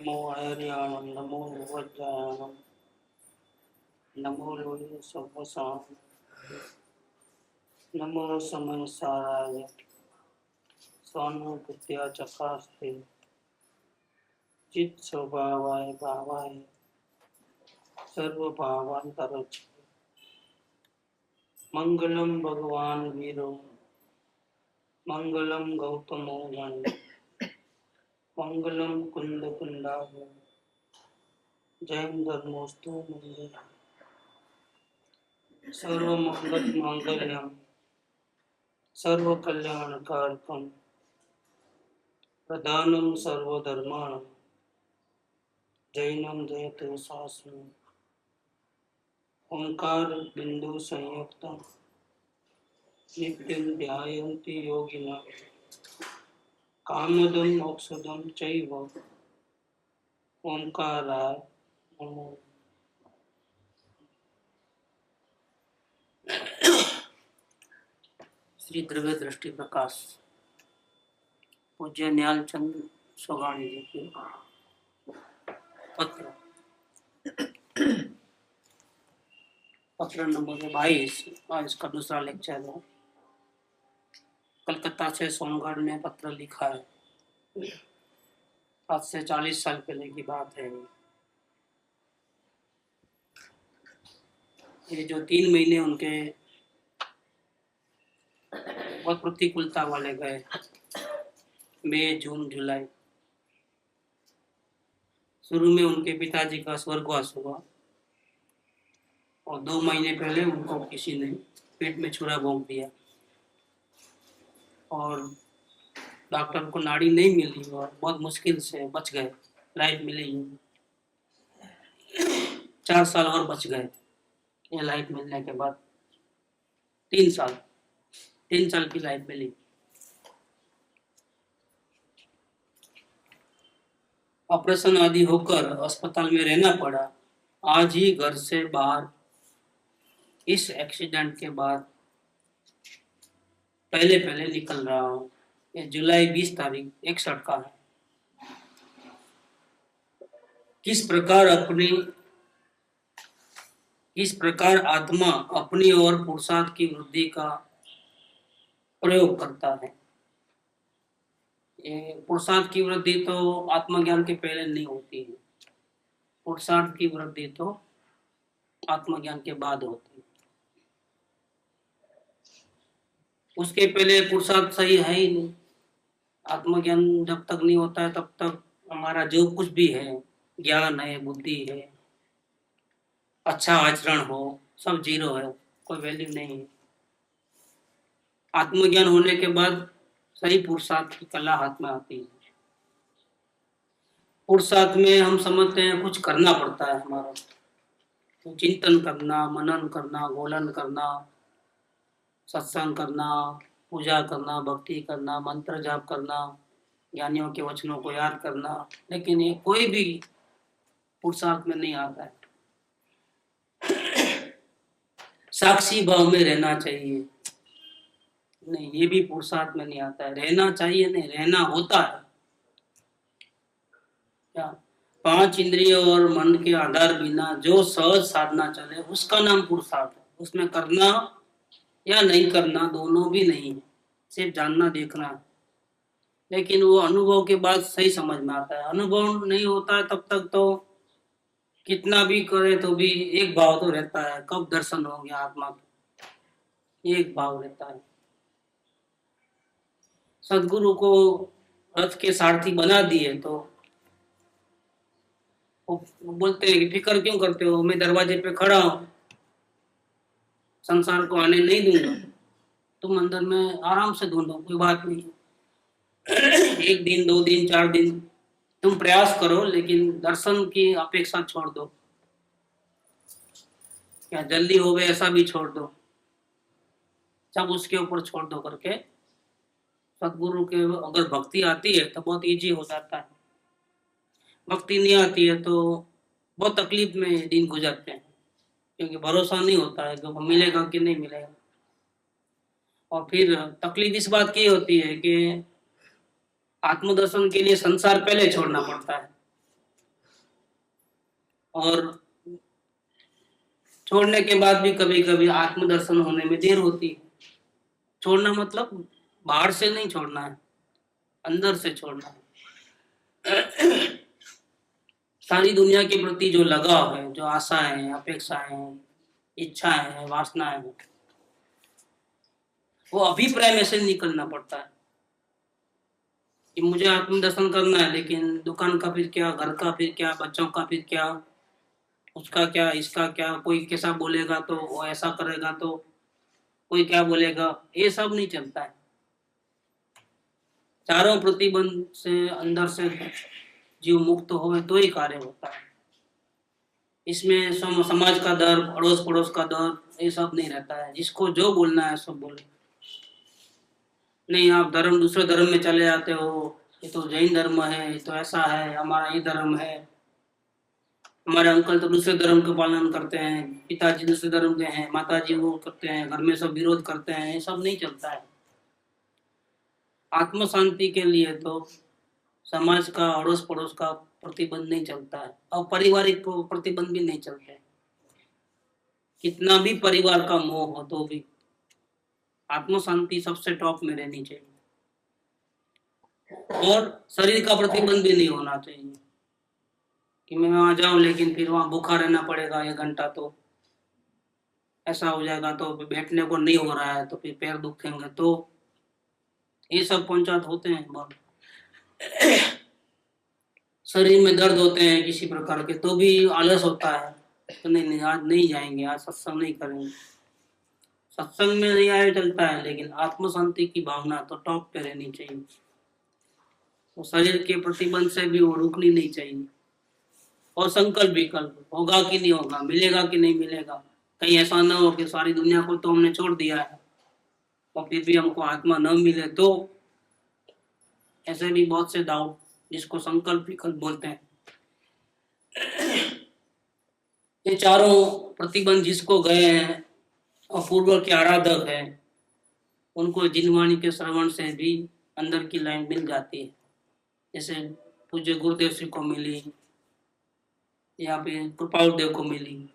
नमो हरियाणम नमो वज्रायणम नमो लोहे सर्वसाम नमो समय साराय स्वानुभूत्या चकास्ते चित स्वभावाय भावाय सर्व भावांतरच मंगलम भगवान वीरो मंगलम गौतमो गण मंगलम कुंद कुंडाभ जयं धर्मोस्तु मंगल सर्व मंगल मांगल्यम सर्व कल्याणकारकम प्रधानम सर्वधर्माणम जैनम जयतु शासनम ओंकार बिंदु संयुक्तम नित्यं ध्यायन्ति योगिनः कामदं मोक्षदं चैव ओंकाराय नमः। श्री द्रव्य दृष्टि प्रकाश पूज्य न्याल चंद सोगाणी जी के पत्र नंबर 22। आज इसका दूसरा लेक्चर है। कलकत्ता से सोनगढ़ ने पत्र लिखा है। आज से 40 साल पहले की बात है। ये जो 3 महीने उनके बहुत प्रतिकूलता वाले गए, मई जून जुलाई। शुरू में उनके पिताजी का स्वर्गवास हुआ और 2 महीने पहले उनको किसी ने पेट में छुरा भोंक दिया और डॉक्टर को नाड़ी नहीं मिली और बहुत मुश्किल से बच गए। लाइफ मिली 4 साल और बच गए। ये लाइफ मिलने के बाद 3 साल की लाइफ मिली। ऑपरेशन आदि होकर अस्पताल में रहना पड़ा। आज ही घर से बाहर इस एक्सीडेंट के बाद पहले निकल रहा हूँ। ये जुलाई 20 तारीख 61 का है। किस प्रकार आत्मा अपनी और पुरुषार्थ की वृद्धि का प्रयोग करता है। ये पुरुषार्थ की वृद्धि तो आत्मज्ञान के पहले नहीं होती है। पुरुषार्थ की वृद्धि तो आत्मज्ञान के बाद होती है। उसके पहले पुरुषार्थ सही है ही नहीं। आत्मज्ञान जब तक नहीं होता है तब तक हमारा जो कुछ भी है, ज्ञान है, बुद्धि है, अच्छा आचरण हो, सब जीरो है, कोई वैल्यू नहीं है। आत्मज्ञान होने के बाद सही पुरुषार्थ की कला हाथ में आती है। पुरुषार्थ में हम समझते हैं कुछ करना पड़ता है हमारा, तो चिंतन करना, मनन करना, गोलन करना, सत्संग करना, पूजा करना, भक्ति करना, मंत्र जाप करना, ज्ञानियों के वचनों को याद करना, लेकिन ये कोई भी पुरुषार्थ में नहीं आता है। साक्षी भाव में रहना चाहिए, नहीं, ये भी पुरुषार्थ में नहीं आता है। रहना चाहिए, नहीं, रहना होता है। क्या 5 इंद्रियों और मन के आधार बिना जो सहज साधना चले उसका नाम पुरुषार्थ है। उसमें करना या नहीं करना दोनों भी नहीं है, सिर्फ जानना देखना है। लेकिन वो अनुभव के बाद सही समझ में आता है। अनुभव नहीं होता है तब तक तो कितना भी करे तो भी एक भाव तो रहता है। कब दर्शन हो गया आत्मा का, एक भाव रहता है। सदगुरु को रथ के सारथी बना दिए तो वो बोलते हैं कि फिक्र क्यों करते हो, मैं दरवाजे पे खड़ा हूं, संसार को आने नहीं दूंगा, तुम अंदर में आराम से ढूंढो, कोई बात नहीं। 1 दिन 2 दिन 4 दिन तुम प्रयास करो, लेकिन दर्शन की अपेक्षा छोड़ दो। क्या जल्दी हो गए ऐसा भी छोड़ दो, सब उसके ऊपर छोड़ दो करके सदगुरु के अगर भक्ति आती है तो बहुत इजी हो जाता है। भक्ति नहीं आती है तो बहुत तकलीफ में दिन गुजरते हैं, क्योंकि भरोसा नहीं होता है कि वो मिलेगा कि नहीं मिलेगा। और फिर तकलीफ इस बात की होती है कि आत्मदर्शन के लिए संसार पहले छोड़ना पड़ता है। और छोड़ने के बाद भी कभी कभी आत्मदर्शन होने में देर होती है। छोड़ना मतलब बाहर से नहीं छोड़ना है, अंदर से छोड़ना है। सारी दुनिया के प्रति जो लगाव है, जो आशाएं हैं, अपेक्षाएं हैं, इच्छाएं हैं, वासनाएं हैं, वो अभिप्राय में से निकलना पड़ता है कि मुझे आत्मदर्शन करना है, लेकिन दुकान का फिर क्या, घर का फिर क्या, बच्चों का फिर क्या, उसका क्या, इसका क्या, कोई कैसा बोलेगा तो वो ऐसा करेगा तो कोई क्या बोलेगा, ये सब नहीं चलता है। चारों प्रतिबंध से अंदर से जीव मुक्त हो तो ही कार्य होता है। इसमें समाज का डर, अड़ोस पड़ोस का डर, ये सब नहीं रहता है। जिसको जो बोलना है सब बोले। नहीं आप धर्म, दूसरे धर्म में चले जाते हो, ये तो जैन धर्म है, ये तो ऐसा है, हमारा ये धर्म है, हमारे अंकल तो दूसरे धर्म का पालन करते हैं, पिताजी दूसरे धर्म के हैं, माताजी वो करते हैं, घर में सब विरोध करते हैं, ये सब नहीं चलता है। आत्म शांति के लिए तो समाज का, अड़ोस पड़ोस का प्रतिबंध नहीं चलता है, और पारिवारिक प्रतिबंध भी नहीं चलते। कितना भी परिवार का मोह हो तो भी आत्म शांति सबसे टॉप में रहनी चाहिए। और शरीर का प्रतिबंध भी नहीं होना चाहिए कि मैं वहां जाऊं लेकिन फिर वहां भूखा रहना पड़ेगा 1 घंटा, तो ऐसा हो जाएगा, तो बैठने को नहीं हो रहा है तो फिर पैर दुखेंगे, तो ये सब पंचायत होते हैं बहुत। शरीर में दर्द होते हैं किसी प्रकार के तो भी आलस होता है, तो नहीं आज नहीं जाएंगे, आज सत्संग नहीं करेंगे। सत्संग में नहीं आया चलता है, लेकिन आत्म शांति की भावना तो टॉप पे रहनी चाहिए। तो शरीर के प्रतिबंध से भी वो रुकनी नहीं चाहिए। और संकल्प विकल्प होगा कि नहीं होगा, मिलेगा कि नहीं मिलेगा, कहीं ऐसा ना हो कि सारी दुनिया को तो हमने छोड़ दिया है और फिर भी हमको आत्मा न मिले, तो ऐसे भी बहुत से डाउट, जिसको संकल्प विकल्प बोलते हैं। ये चारों प्रतिबंध जिसको गए हैं और पूर्व के आराधक है, उनको जिनवाणी के श्रवण से भी अंदर की लाइन मिल जाती है। जैसे पूज्य गुरुदेव श्री को मिली या फिर कृपाल देव को मिली।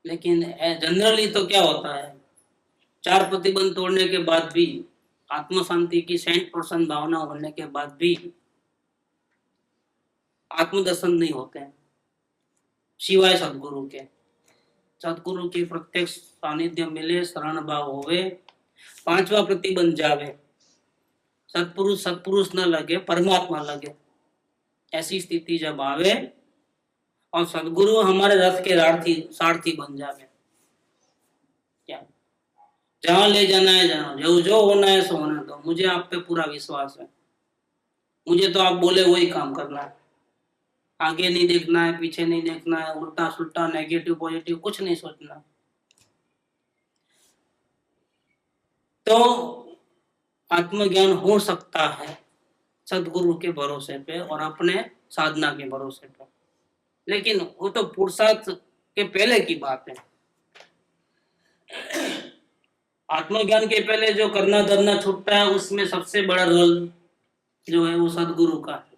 लेकिन जनरली तो क्या होता है, 4 प्रतिबंध तोड़ने के बाद भी, आत्म शांति की 100% भावना होने के बाद भी आत्मदर्शन नहीं होते हैं, सिवाय सदगुरु के। सदगुरु के प्रत्यक्ष सानिध्य मिले, शरण भाव होवे, 5वां प्रतिबंध जावे, सत्पुरुष सत्पुरुष न लगे, परमात्मा लगे। ऐसी स्थिति जब आवे और सदगुरु हमारे रथ के सारथी बन जावे, क्या जहां ले जाना है जाओ, जो जो होना है सो होने दो, मुझे आप पे पूरा विश्वास है, मुझे तो आप बोले वही काम करना है, आगे नहीं देखना है, पीछे नहीं देखना है, उल्टा सुल्टा नेगेटिव पॉजिटिव कुछ नहीं सोचना। तो आत्मज्ञान हो सकता है सदगुरु के भरोसे पे और अपने साधना के भरोसे पे, लेकिन वो तो पुरुषार्थ के पहले की बात है। आत्मज्ञान के पहले जो करना धरना छूटता है, उसमें सबसे बड़ा रोल जो है वो सदगुरु का है।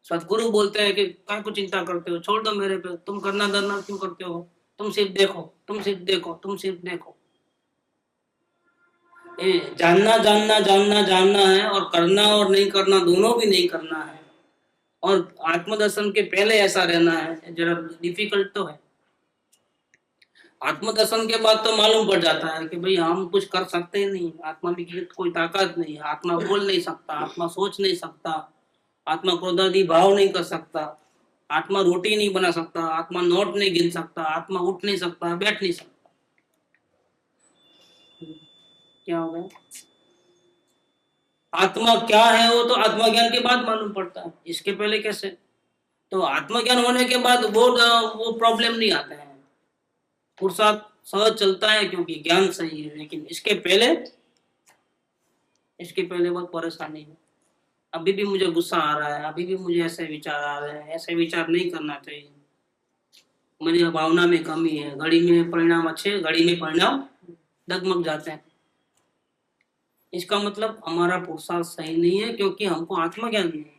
सदगुरु बोलते हैं कि क्या को चिंता करते हो, छोड़ दो मेरे पे, तुम करना धरना क्यों करते हो, तुम सिर्फ देखो, तुम सिर्फ देखो, तुम सिर्फ देखो। जानना जानना जानना जानना है, और करना और नहीं करना दोनों भी नहीं करना है। और आत्मदर्शन के पहले ऐसा रहना है, जरा डिफिकल्ट तो है। आत्मदर्शन के बाद तो मालूम पड़ जाता है कि भाई हम कुछ कर सकते नहीं, आत्मा में कोई ताकत नहीं, आत्मा बोल नहीं सकता, आत्मा सोच नहीं सकता, आत्मा क्रोधादि भाव नहीं कर सकता, आत्मा रोटी नहीं बना सकता, आत्मा नोट नहीं गिन सकता, आत्मा उठ नहीं सकता, बैठ नहीं सकता। क्या हो गया? आत्मा क्या है वो तो आत्मज्ञान के बाद मालूम पड़ता है, इसके पहले कैसे? तो आत्मज्ञान होने के बाद वो प्रॉब्लम नहीं आता है, पुरुषार्थ सहज चलता है क्योंकि ज्ञान सही है। लेकिन इसके पहले बहुत परेशानी है। अभी भी मुझे गुस्सा आ रहा है, अभी भी मुझे ऐसे विचार आ रहे हैं, ऐसे विचार नहीं करना चाहिए, मेरी भावना में कमी है, घड़ी में परिणाम अच्छे, घड़ी में परिणाम डगमग जाते हैं। इसका मतलब हमारा पुरुषार्थ सही नहीं है, क्योंकि हमको आत्मज्ञान नहीं है।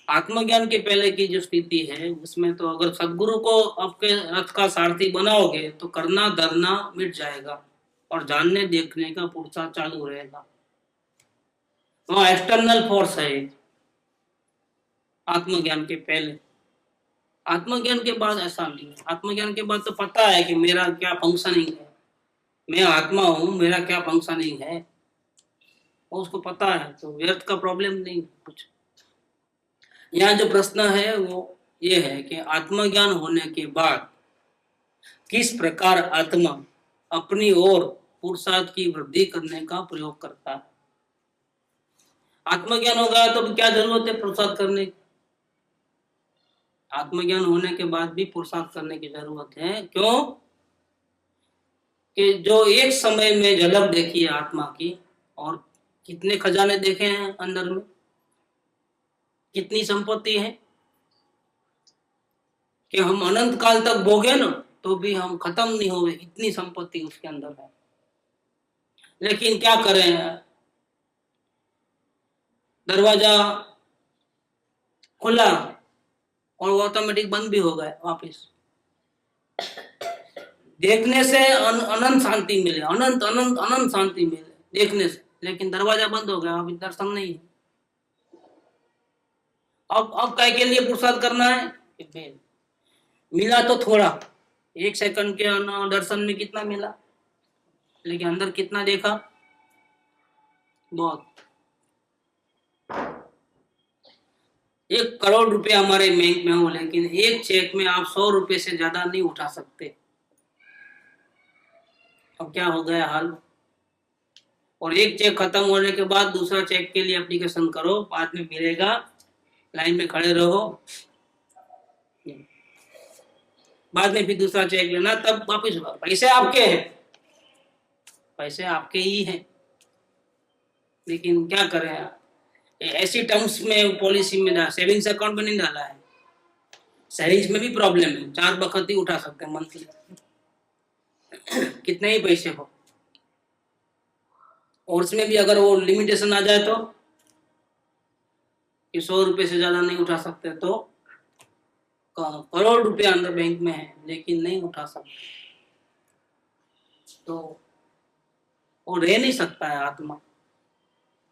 आत्मज्ञान के पहले की जो स्थिति है उसमें तो अगर सदगुरु को आपके रथ का सारथी बनाओगे तो करना धरना मिट जाएगा और जानने देखने का पुरुषार्थ चालू रहेगा। वहां एक्सटर्नल फोर्स है आत्मज्ञान के पहले। आत्मज्ञान के बाद ऐसा नहीं है। आत्मज्ञान के बाद तो पता है कि मेरा क्या फंक्शनिंग है, मैं आत्मा हूं, मेरा क्या फंक्शनिंग है, उसको पता है, तो व्यर्थ का प्रॉब्लम नहीं कुछ। यहाँ जो प्रश्न है वो ये है कि आत्मज्ञान होने के बाद किस प्रकार आत्मा अपनी ओर पुरुषार्थ की वृद्धि करने का प्रयोग करता है। आत्मज्ञान हो गया तो क्या जरूरत है पुरुषार्थ करने की? आत्मज्ञान होने के बाद भी पुरुषार्थ करने की जरूरत है। क्यों? कि जो एक समय में झलक देखी है आत्मा की, और कितने खजाने देखे हैं अंदर में, कितनी संपत्ति है कि हम अनंत काल तक भोगे ना तो भी हम खत्म नहीं होंगे, इतनी संपत्ति उसके अंदर है। लेकिन क्या करें, दरवाजा खुला और वो ऑटोमेटिक बंद भी हो गए वापिस। देखने से अनंत शांति मिले, अनंत अनंत अनंत शांति मिले देखने से, लेकिन दरवाजा बंद हो गया, अभी दर्शन नहीं है। अब काय के लिए पुरुषार्थ करना है? मिला तो थोड़ा, एक सेकंड के दर्शन में कितना मिला, लेकिन अंदर कितना देखा, बहुत। 1 करोड़ रुपए हमारे बैंक में हो, लेकिन एक चेक में आप 100 रुपए से ज्यादा नहीं उठा सकते। अब क्या हो गया हाल? और एक चेक खत्म होने के बाद दूसरा चेक के लिए एप्लीकेशन करो, बाद में मिलेगा, लाइन में खड़े रहो, बाद में फिर दूसरा चेक लेना, तब वापिस पैसे आपके हैं, पैसे आपके ही हैं। लेकिन क्या करें, ऐसी टर्म्स में पॉलिसी में सेविंग्स अकाउंट में नहीं डाला है। सेविंग्स में भी प्रॉब्लम है, 4 बखत ही उठा सकते हैं मंथली, कितने ही पैसे हो, और उसमें भी अगर वो लिमिटेशन आ जाए तो कि 100 रुपए से ज्यादा नहीं उठा सकते, तो करोड़ रुपए अंदर बैंक में है लेकिन नहीं उठा सकते, तो वो रह नहीं सकता है आत्मा।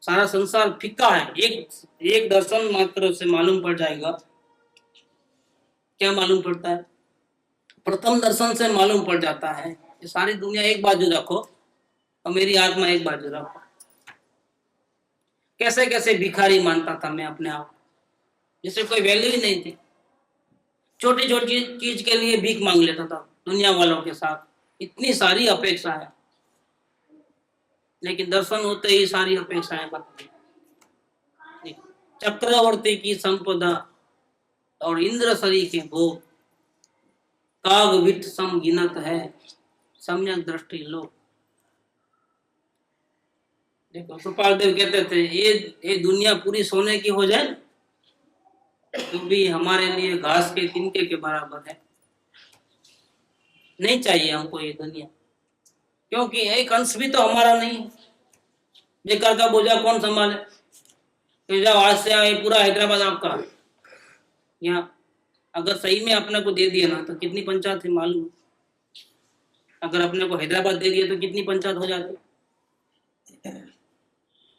सारा संसार फीका है, एक दर्शन मात्र से मालूम पड़ जाएगा। क्या मालूम पड़ता है? प्रथम दर्शन से मालूम पड़ जाता है कि सारी दुनिया एक बाजू रखो और मेरी आत्मा एक बाजू रखो। कैसे कैसे भिखारी मानता था मैं अपने आप, जिससे कोई वैल्यू ही नहीं थी। छोटी छोटी चीज के लिए भीख मांग लेता था दुनिया वालों के साथ, इतनी सारी अपेक्षा है, लेकिन दर्शन होते ही सारी अपेक्षाएं खत्म। चक्रवर्ती की संपदा और इंद्र शरी के भोग, काग विट सम गिनत है, सम्यक दृष्टि लो। देखो कृपाल देव कहते थे ये दुनिया पूरी सोने की हो जाए तो भी हमारे लिए घास के तिनके के बराबर है, नहीं चाहिए हमको ये दुनिया, क्योंकि एक अंश भी तो हमारा नहीं है। बेकार का बोझा कौन संभाले? तो जाओ आज से आए पूरा हैदराबाद आपका, यहाँ अगर सही में अपने को दे दिया ना तो कितनी पंचायत है मालूम? अगर अपने को हैदराबाद दे दिया तो कितनी पंचायत हो जाती।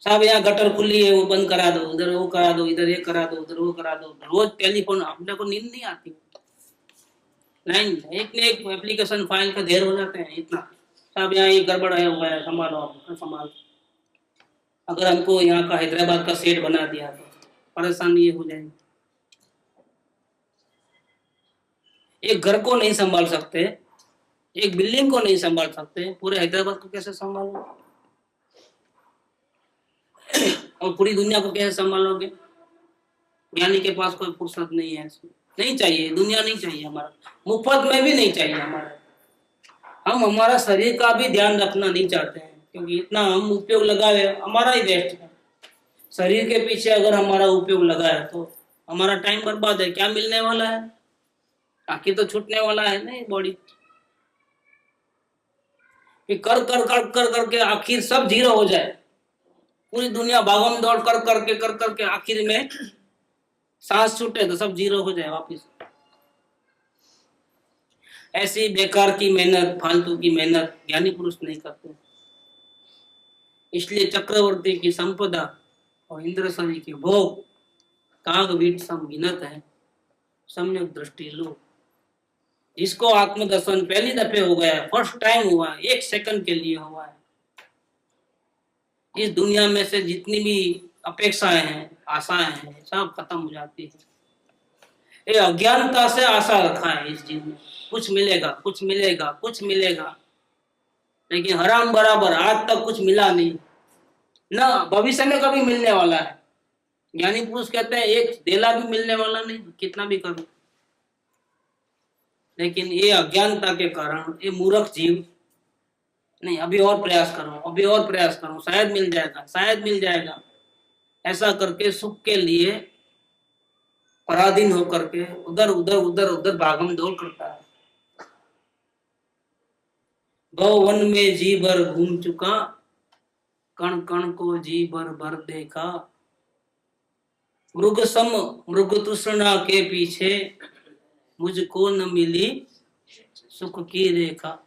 साहब यहाँ गटर खुली है, वो बंद करा दो, उधर वो करा दो, इधर ये करा दो, उधर वो करा दो। रोज टेलीफोन, अपने को नींद नहीं आती, लाइन एक न एक एप्लीकेशन फाइल का ढेर हो जाते हैं इतना। साहब यहाँ ये गड़बड़ है, हुआ है, संभालो आप, संभालो। अगर हमको यहाँ का हैदराबाद का सेट बना दिया तो परेशानी ये हो जाएगी। एक घर को नहीं संभाल सकते, एक बिल्डिंग को नहीं संभाल सकते, पूरे हैदराबाद को कैसे संभालोगे? और पूरी दुनिया को कैसे संभालोगे? ज्ञानी के पास कोई फुर्सत नहीं है, नहीं चाहिए, दुनिया नहीं चाहिए हमारा, मुफ्त में भी नहीं चाहिए हमारा। हम हमारा शरीर का भी ध्यान रखना नहीं चाहते हैं, क्योंकि इतना हम उपयोग लगाए हमारा ही वेस्ट है। शरीर के पीछे अगर हमारा उपयोग लगा है तो हमारा टाइम बर्बाद है। क्या मिलने वाला है? आखिर तो छूटने वाला है नहीं बॉडी। कर कर कर कर करके आखिर सब जीरो हो जाए, पूरी दुनिया भागम दौड़ कर करके आखिर में सांस छूटे तो सब जीरो हो जाए वापिस। ऐसी बेकार की मेहनत, फालतू की मेहनत ज्ञानी पुरुष नहीं करते। इसलिए चक्रवर्ती की संपदा और इंद्रसनी के भोग काग वीट सम गिनत है, सम्यक दृष्टि लो। जिसको आत्मदर्शन पहली दफे हो गया, फर्स्ट टाइम हुआ, एक सेकंड के लिए हुआ है, इस दुनिया में से जितनी भी अपेक्षाएं हैं, आशाएं हैं, सब खत्म हो जाती है। ये अज्ञानता से आशा रखा है इस जीवन में, कुछ मिलेगा, कुछ मिलेगा, कुछ मिलेगा, लेकिन हराम बराबर आज तक कुछ मिला नहीं, ना भविष्य में कभी मिलने वाला है। ज्ञानी पुरुष कहते हैं एक देला भी मिलने वाला नहीं, कितना भी करो। लेकिन ये अज्ञानता के कारण ये मूर्ख जीव, नहीं अभी और प्रयास करो, अभी और प्रयास करो, शायद मिल जाएगा, शायद मिल जाएगा, ऐसा करके सुख के लिए पराधीन होकर के उधर उधर उधर उधर भागम दौड़ करता है। गौ वन में जी भर घूम चुका, कण कण को जी भर भर देखा, मृग सम मृग तृष्णा के पीछे, मुझको न मिली सुख की रेखा।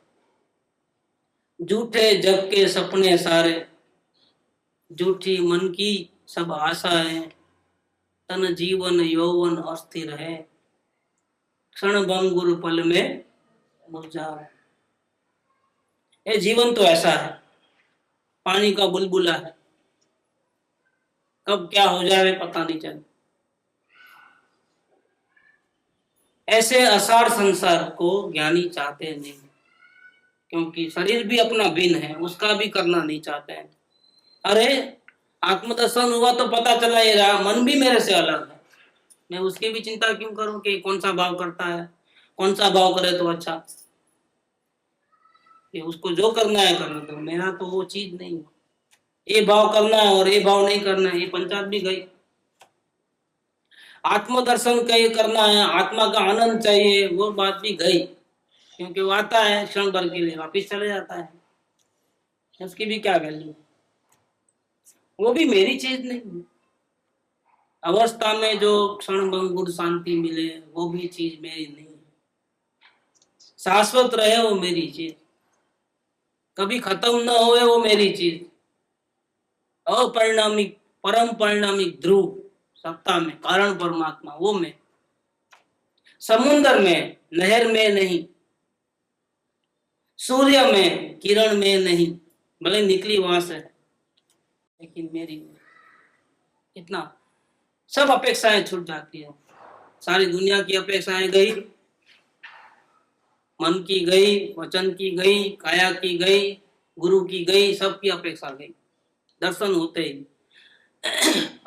झूठे जग के सपने सारे, झूठी मन की सब आशाएं, तन जीवन यौवन अस्थिर है, क्षण भंगुर पल में मुरझाए। ये जीवन तो ऐसा है, पानी का बुलबुला है, कब क्या हो जाए पता नहीं चले। ऐसे असार संसार को ज्ञानी चाहते नहीं, क्योंकि शरीर भी अपना भिन्न है, उसका भी करना नहीं चाहते हैं। अरे आत्मदर्शन हुआ तो पता चला ये रहा मन भी मेरे से अलग है, मैं उसकी भी चिंता क्यों करूं कि कौन सा भाव करता है, कौन सा भाव करे तो अच्छा, कि उसको जो करना है करना दो, मेरा तो वो चीज नहीं है। ये भाव करना है और ये भाव नहीं करना है, ये पंचायत भी गई। आत्मदर्शन का ये करना है, आत्मा का आनंद चाहिए, वो बात भी गई, क्योंकि वो आता है क्षण भर के लिए वापिस चले जाता है, उसकी भी क्या वैल्यू, वो भी मेरी चीज नहीं। अवस्था में जो क्षण भंगुर शांति मिले वो भी चीज मेरी नहीं है, शाश्वत रहे वो मेरी चीज, कभी खत्म न होए वो मेरी चीज, अपरिणामिक परम परिणामिक ध्रुव सत्ता में कारण परमात्मा, वो मैं। समुद्र में नहर में नहीं, सूर्य में किरण में नहीं, भले निकली वहां से, लेकिन मेरी इतना सब अपेक्षाएं छूट जाती है। सारी दुनिया की अपेक्षाएं गई, मन की गई, वचन की गई, काया की गई, गुरु की गई, सबकी अपेक्षा गई। दर्शन होते ही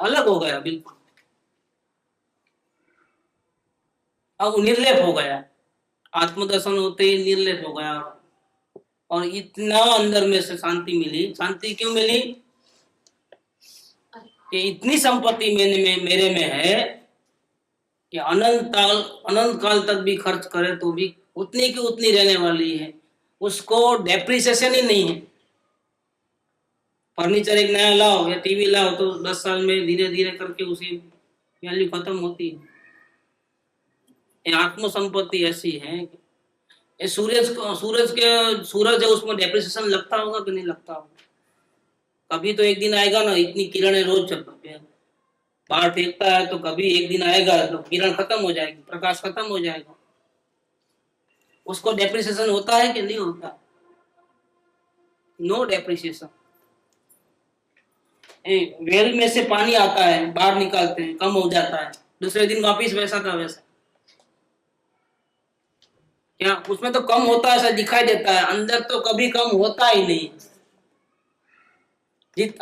अलग हो गया बिल्कुल, अब निर्लेप हो गया, आत्मदर्शन होते ही निर्लेप हो गया, और इतना अंदर में से शांति मिली। शांति क्यों मिली? कि इतनी संपत्ति मेरे में है कि अनंत काल तक भी खर्च करे तो भी उतनी की उतनी रहने वाली है, उसको डेप्रिसिएशन ही नहीं है। फर्नीचर एक नया लाओ या टीवी लाओ तो 10 साल में धीरे धीरे करके उसी वैल्यू खत्म होती है। ये आत्म संपत्ति ऐसी है, ये सूरज है, उसमें डेप्रिसिएशन लगता होगा कि नहीं लगता होगा? कभी तो एक दिन आएगा ना, इतनी किरणें रोज चल बाहर फेंकता है, तो कभी एक दिन आएगा तो किरण खत्म हो जाएगी, प्रकाश खत्म हो जाएगा, उसको डेप्रिसिएशन होता है कि नहीं होता? No depreciation. वेल में से पानी आता है, बाहर निकालते हैं, कम हो जाता है, दूसरे दिन वापिस वैसा का वैसा। क्या उसमें तो कम होता है ऐसा दिखाई देता है, अंदर तो कभी कम होता ही नहीं।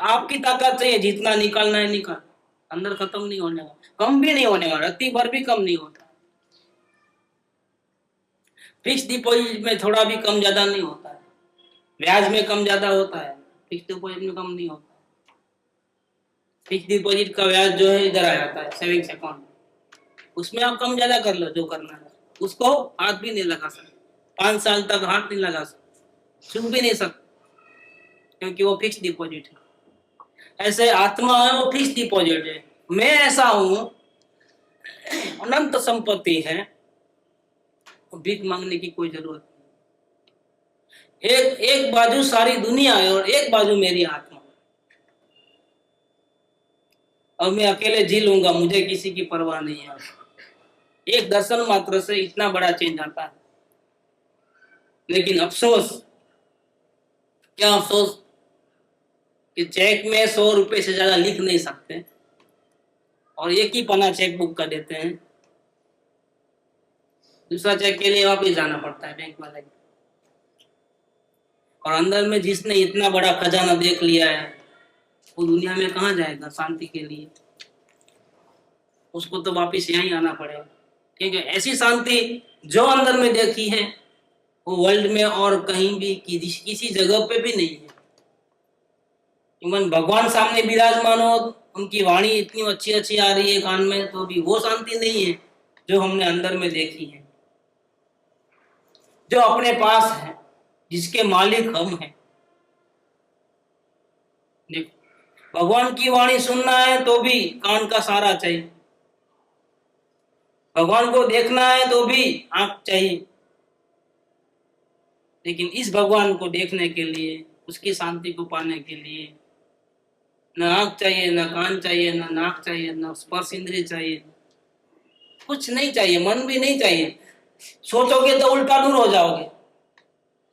आपकी ताकत चाहिए, जितना निकालना है निकाल, अंदर खत्म नहीं होने वाला, कम भी नहीं होने वाला, रत्ती भर भी कम नहीं होता। फिक्स डिपॉजिट में थोड़ा भी कम ज्यादा नहीं होता है, ब्याज में कम ज्यादा होता है, फिक्स डिपॉजिट में कम नहीं होता। फिक्स डिपॉजिट का ब्याज जो है इधर आ जाता है सेविंग्स अकाउंट, उसमें आप कम ज्यादा कर लो जो करना है, उसको हाथ भी नहीं लगा सकते, 5 साल तक हाथ नहीं लगा सकते, छू भी नहीं सकते, क्योंकि वो फिक्स डिपॉजिट है। ऐसे आत्मा है, वो फिक्स डिपॉजिट है। मैं ऐसा हूं अनंत संपत्ति है, तो भीख मांगने की कोई जरूरत नहीं। एक एक बाजू सारी दुनिया है और एक बाजू मेरी आत्मा, और मैं अकेले जी लूंगा, मुझे किसी की परवाह नहीं है। एक दर्शन मात्र से इतना बड़ा चेंज आता है। लेकिन अफसोस, क्या अफसोस कि चेक में 100 रुपए से ज्यादा लिख नहीं सकते और एक ही पन्ना चेक बुक कर देते हैं। दूसरा चेक के लिए वापस जाना पड़ता है बैंक वाले। और अंदर में जिसने इतना बड़ा खजाना देख लिया है, वो दुनिया में कहाँ जाएगा शांति के लिए? उसको तो वापस यहीं आना पड़ेगा, क्योंकि ऐसी शांति जो अंदर में देखी है वो वर्ल्ड में और कहीं भी किसी जगह पे भी नहीं है। इवन भगवान सामने विराजमान हो, उनकी वाणी इतनी अच्छी अच्छी आ रही है कान में, तो भी वो शांति नहीं है जो हमने अंदर में देखी है, जो अपने पास है, जिसके मालिक हम हैं। देखो, भगवान की वाणी सुनना है तो भी कान का सहारा चाहिए, भगवान को देखना है तो भी आंख चाहिए। लेकिन इस भगवान को देखने के लिए, उसकी शांति को पाने के लिए न आंख चाहिए, न कान चाहिए, न नाक चाहिए, न स्पर्श इंद्रिय चाहिए, कुछ नहीं चाहिए, मन भी नहीं चाहिए। सोचोगे तो उल्टा दूर हो जाओगे,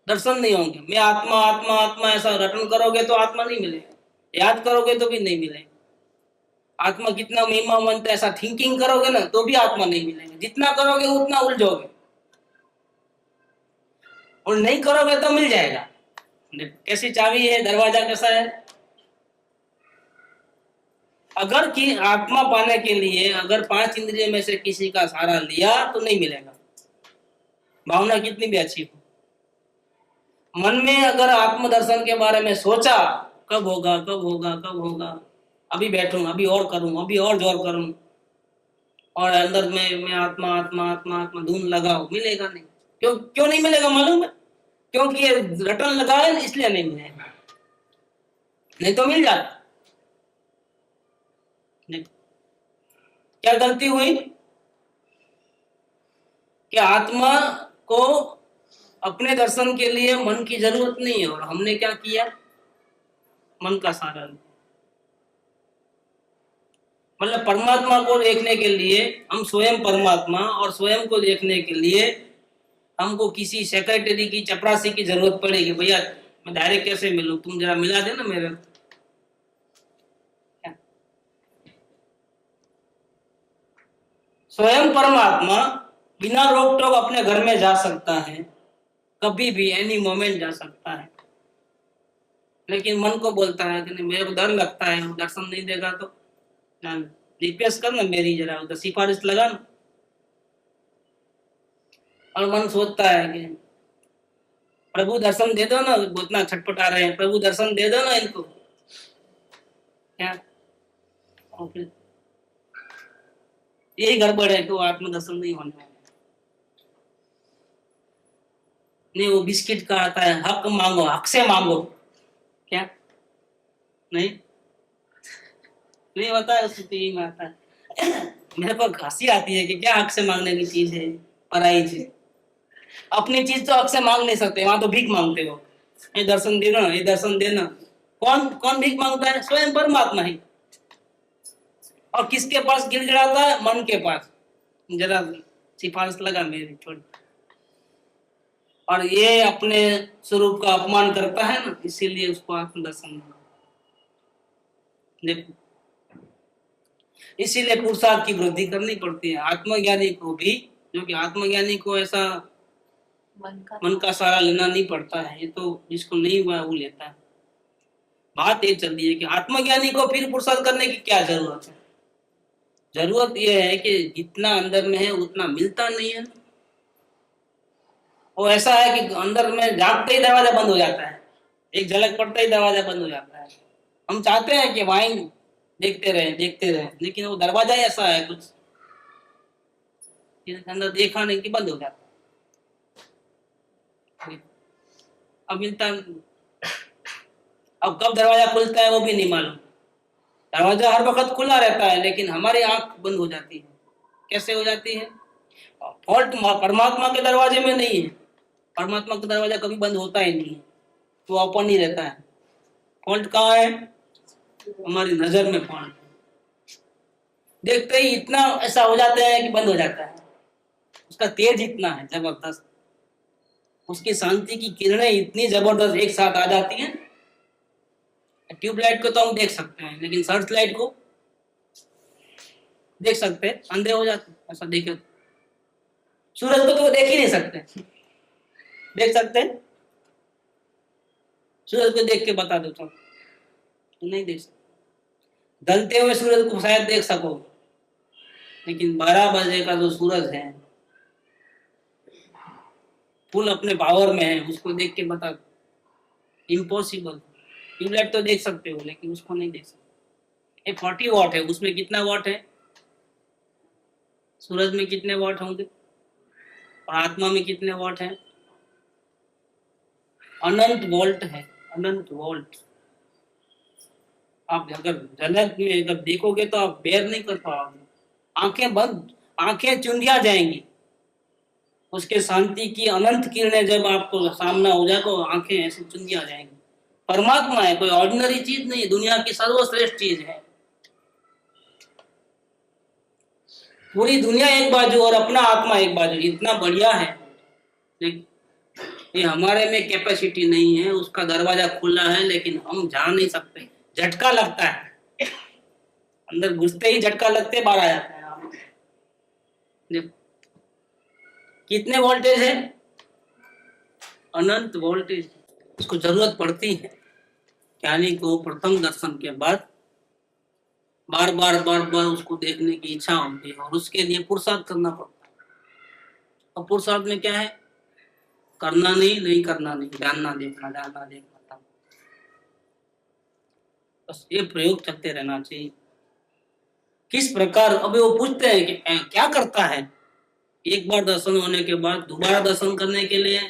दर्शन नहीं होंगे। मैं आत्मा आत्मा आत्मा ऐसा रटन करोगे तो आत्मा नहीं मिलेगा, याद करोगे तो भी नहीं मिलेगा। आत्मा कितना महिमावंत है ऐसा थिंकिंग करोगे ना तो भी आत्मा नहीं मिलेगा। जितना करोगे उतना उलझोगे, और नहीं करोगे तो मिल जाएगा। कैसी चाबी है, दरवाजा कैसा है। अगर कि आत्मा पाने के लिए अगर 5 इंद्रियों में से किसी का सहारा लिया तो नहीं मिलेगा, भावना कितनी भी अच्छी हो। मन में अगर आत्म दर्शन के बारे में सोचा, कब होगा कब होगा कब होगा, अभी बैठूं, अभी और करूं, अभी और जोर करूं, और अंदर में मैं आत्मा आत्मा आत्मा आत्मा धुन लगाओ, मिलेगा नहीं। क्यों क्यों नहीं मिलेगा मालूम है? क्योंकि ये रटन लगा है इसलिए नहीं मिलेगा, नहीं तो मिल जाता। क्या गलती हुई कि आत्मा को अपने दर्शन के लिए मन की जरूरत नहीं है, और हमने क्या किया, मन का सहारा लिया। मतलब परमात्मा को देखने के लिए हम स्वयं परमात्मा, और स्वयं को देखने के लिए हमको किसी सेक्रेटरी की, चपरासी की जरूरत पड़ेगी। भैया मैं डायरेक्ट कैसे मिलूं, तुम जरा मिला देना मेरे। स्वयं परमात्मा बिना रोक टोक अपने घर में जा सकता है, कभी भी एनी मोमेंट जा सकता है। लेकिन मन को बोलता है कि नहीं, मेरे को डर लगता है, दर्शन नहीं देगा तो रिक्वेस्ट करना मेरी, जरा उधर सिफारिश लगा ना। और मन सोचता है कि प्रभु दर्शन दे दो ना, इतना छटपटा रहे हैं, प्रभु दर्शन दे दो ना इनको। क्या और फिर यही गड़बड़ है कि वो आत्म दर्शन नहीं होने वाला। नहीं, वो बिस्किट का आता है, हक मांगो, हक से मांगो। क्या नहीं नहीं होता है, उस स्थिति में आता है। मेरे को हंसी आती है कि क्या हक से मांगने की चीज है, पराई चीज। अपनी चीज तो हक से मांग नहीं सकते, वहां तो भीख मांगते हो, ये दर्शन देना, ये दर्शन देना। कौन कौन भीख मांगता है? स्वयं परमात्मा ही। और किसके पास गिड़गिड़ाता है? मन के पास, जरा सिफारिश लगा मेरी थोड़ी। और ये अपने स्वरूप का अपमान करता है ना, इसीलिए उसको आत्मदर्शन। देखो, इसीलिए पुरुषार्थ की वृद्धि करनी पड़ती है आत्मज्ञानी को भी, क्योंकि आत्मज्ञानी को ऐसा मन का सहारा लेना नहीं पड़ता है। ये तो जिसको नहीं हुआ वो लेता है। बात ये चल रही है कि आत्मज्ञानी को फिर पुरुषार्थ करने की क्या जरूरत है। जरूरत यह है कि जितना अंदर में है उतना मिलता नहीं है। वो ऐसा है कि अंदर में झांकते ही दरवाजा बंद हो जाता है, एक झलक पड़ता ही दरवाजा बंद हो जाता है। हम चाहते हैं कि वाइन देखते रहे, लेकिन वो दरवाजा ही ऐसा है कुछ, अंदर देखा नहीं कि बंद हो जाता। अब मिलता, अब कब दरवाजा खुलता है वो भी नहीं मालूम। दरवाजा हर वक्त खुला रहता है, लेकिन हमारी आंख बंद हो जाती है। कैसे हो जाती है? फॉल्ट परमात्मा के दरवाजे में नहीं है। परमात्मा का दरवाजा कभी बंद होता ही नहीं है, वो ओपन ही रहता है। फॉल्ट कहाँ है? हमारी नजर में फॉल्ट। देखते ही इतना ऐसा हो जाता है कि बंद हो जाता है। उसका तेज इतना है जबरदस्त, उसकी शांति की किरणें इतनी जबरदस्त एक साथ आ जाती हैं। ट्यूबलाइट को तो हम देख सकते हैं, लेकिन सर्च लाइट को देख सकते हैं? अंधे हो जाते हैं ऐसा देखे। सूरज को तो देख ही नहीं सकते। देख सकते हैं? सूरज को देख के बता दो तो नहीं देख सकते। ढलते हुए सूरज को शायद देख सको, लेकिन 12 बजे का जो सूरज है फुल अपने पावर में है, उसको देख के बता दो, इम्पॉसिबल। ट्यूबलाइट तो देख सकते हो, लेकिन उसको नहीं देख सकते। ये 40 वॉट है, उसमें कितना वॉट है? सूरज में कितने वॉट होंगे? और आत्मा में कितने वॉट है? अनंत वोल्ट है, अनंत वोल्ट। आप अगर झलक में अगर देखोगे तो आप बेर नहीं कर पाओगे, आंखें बंद, आंखें चुंधिया जाएंगी। उसके शांति की अनंत किरणें जब आपको सामना हो जाए तो आंखें ऐसे चुंधिया जाएंगी। परमात्मा है, कोई ऑर्डिनरी चीज नहीं, दुनिया की सर्वश्रेष्ठ चीज है। पूरी दुनिया एक बाजू और अपना आत्मा एक बाजू, इतना बढ़िया है। लेकिन ये हमारे में कैपेसिटी नहीं है, उसका दरवाजा खुला है लेकिन हम जा नहीं सकते। झटका लगता है, अंदर घुसते ही झटका लगते बाहर आ जाते हैं। देखो कितने वोल्टेज है? अनंत वोल्टेज। उसको जरूरत पड़ती है ज्ञानी को प्रथम दर्शन के बाद बार बार उसको देखने की इच्छा होती है, और उसके लिए पुरुषार्थ करना पड़ता है। और पुरुषार्थ में क्या है? करना नहीं, नहीं करना नहीं, जानना देखना, जानना देखना। बस ये प्रयोग चलते रहना चाहिए। किस प्रकार, अभी वो पूछते हैं कि क्या करता है एक बार दर्शन होने के बाद दोबारा दर्शन करने के लिए,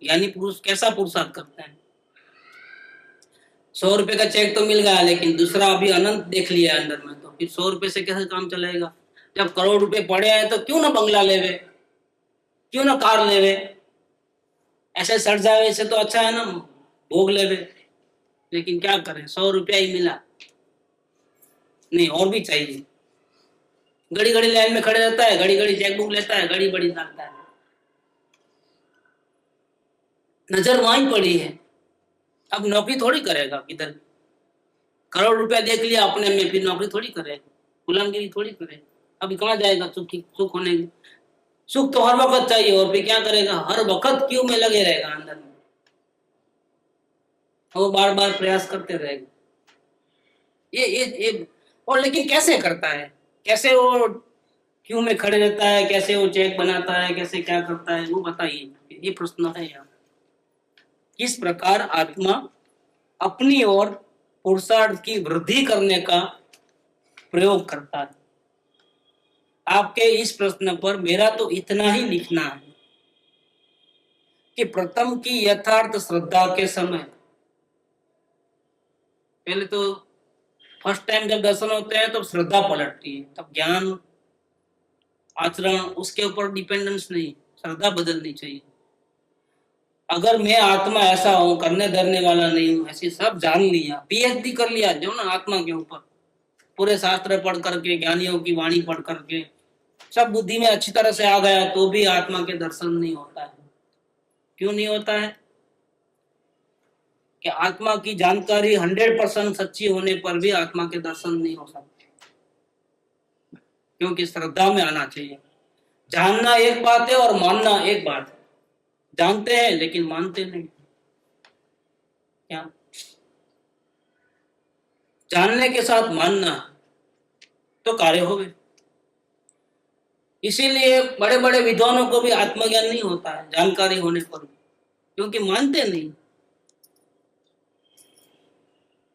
यानी पुरुष कैसा पुरुषार्थ करते हैं? 100 रुपए का चेक तो मिल गया, लेकिन दूसरा अभी अनंत देख लिया अंदर में, तो फिर 100 रुपए से कैसे काम चलेगा? जब करोड़ रुपए पड़े हैं तो क्यों ना बंगला लेवे, क्यों ना कार लेवे, ऐसे सड़ जावे से तो अच्छा है ना भोग लेवे। लेकिन क्या करें, 100 रुपया ही मिला, नहीं और भी चाहिए। घड़ी घड़ी लाइन में खड़े रहता है, घड़ी घड़ी चेकबुक लेता है, घड़ी बड़ी डालता है। नजर वहीं पड़ी है। अब नौकरी थोड़ी करेगा किधर, करोड़ रुपया देख लिया अपने में, फिर नौकरी थोड़ी करेगा, गुलामगिरी थोड़ी करेगा। अभी कहाँ जाएगा सुख होने? सुख तो हर वक्त चाहिए, और फिर क्या करेगा? हर वक्त क्यों में लगे रहेगा अंदर में, वो बार बार प्रयास करते रहेगा। ये और लेकिन कैसे करता है? कैसे वो क्यों में खड़े रहता है? कैसे वो चेक बनाता है? कैसे क्या करता है वो बताइए, ये प्रश्न है यहाँ। किस प्रकार आत्मा अपनी ओर पुरुषार्थ की वृद्धि करने का प्रयोग करता है? आपके इस प्रश्न पर मेरा तो इतना ही लिखना है कि प्रथम की यथार्थ श्रद्धा के समय, पहले तो फर्स्ट टाइम जब दर्शन होते हैं तो श्रद्धा पलटती है, तब ज्ञान आचरण उसके ऊपर डिपेंडेंस नहीं, श्रद्धा बदलनी चाहिए। अगर मैं आत्मा ऐसा हूं, करने धरने वाला नहीं हूं, ऐसी सब जान लिया, पीएचडी कर लिया जो ना आत्मा के ऊपर, पूरे शास्त्र पढ़ करके, ज्ञानियों की वाणी पढ़ करके सब बुद्धि में अच्छी तरह से आ गया, तो भी आत्मा के दर्शन नहीं होता है। क्यों नहीं होता है? कि आत्मा की जानकारी 100% सच्ची होने पर भी आत्मा के दर्शन नहीं हो सकते, क्योंकि श्रद्धा में आना चाहिए। जानना एक बात है और मानना एक बात है। जानते हैं लेकिन मानते नहीं। क्या जानने के साथ मानना तो कार्य हो गए। इसीलिए बड़े बड़े विद्वानों को भी आत्मज्ञान नहीं होता है जानकारी होने पर, क्योंकि मानते नहीं।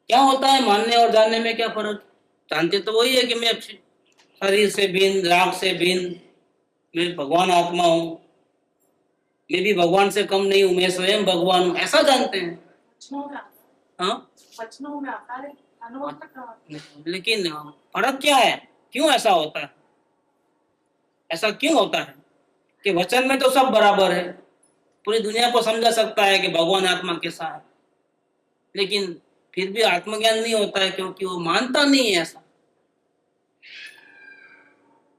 क्या होता है मानने और जानने में क्या फर्क? जानते तो वही है कि मैं शरीर से भिन्न, राग से भिन्न, मैं भगवान आत्मा हूं, मैं भी भगवान से कम नहीं हूं, मैं स्वयं भगवान हूं, ऐसा जानते हैं। हाँ, लेकिन फर्क क्या है? क्यों ऐसा होता है? ऐसा क्यों होता है कि वचन में तो सब बराबर है, पूरी दुनिया को समझा सकता है कि भगवान आत्मा कैसा है, लेकिन फिर भी आत्मज्ञान नहीं होता है क्योंकि वो मानता नहीं है ऐसा।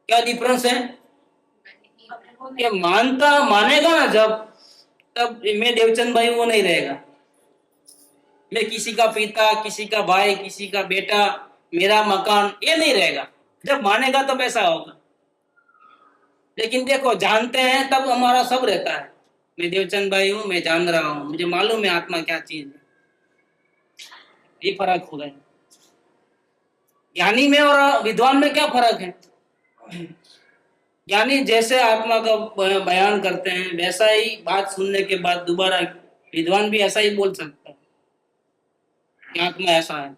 क्या डिफरेंस है? ये मानता मानेगा ना जब, तब मैं देवचंद भाई वो नहीं रहेगा, मैं किसी का पिता, किसी का भाई, किसी का बेटा, मेरा मकान, ये नहीं रहेगा। जब मानेगा तब ऐसा होगा। लेकिन देखो, जानते हैं तब हमारा सब रहता है, मैं देवचंद भाई हूँ, मैं जान रहा हूँ, मुझे मालूम है आत्मा क्या चीज है। ये फर्क हो गया। ज्ञानी में और विद्वान में क्या फर्क है? ज्ञानी जैसे आत्मा का बयान करते हैं वैसा ही बात सुनने के बाद दोबारा विद्वान भी ऐसा ही बोल सकता है कि आत्मा ऐसा है।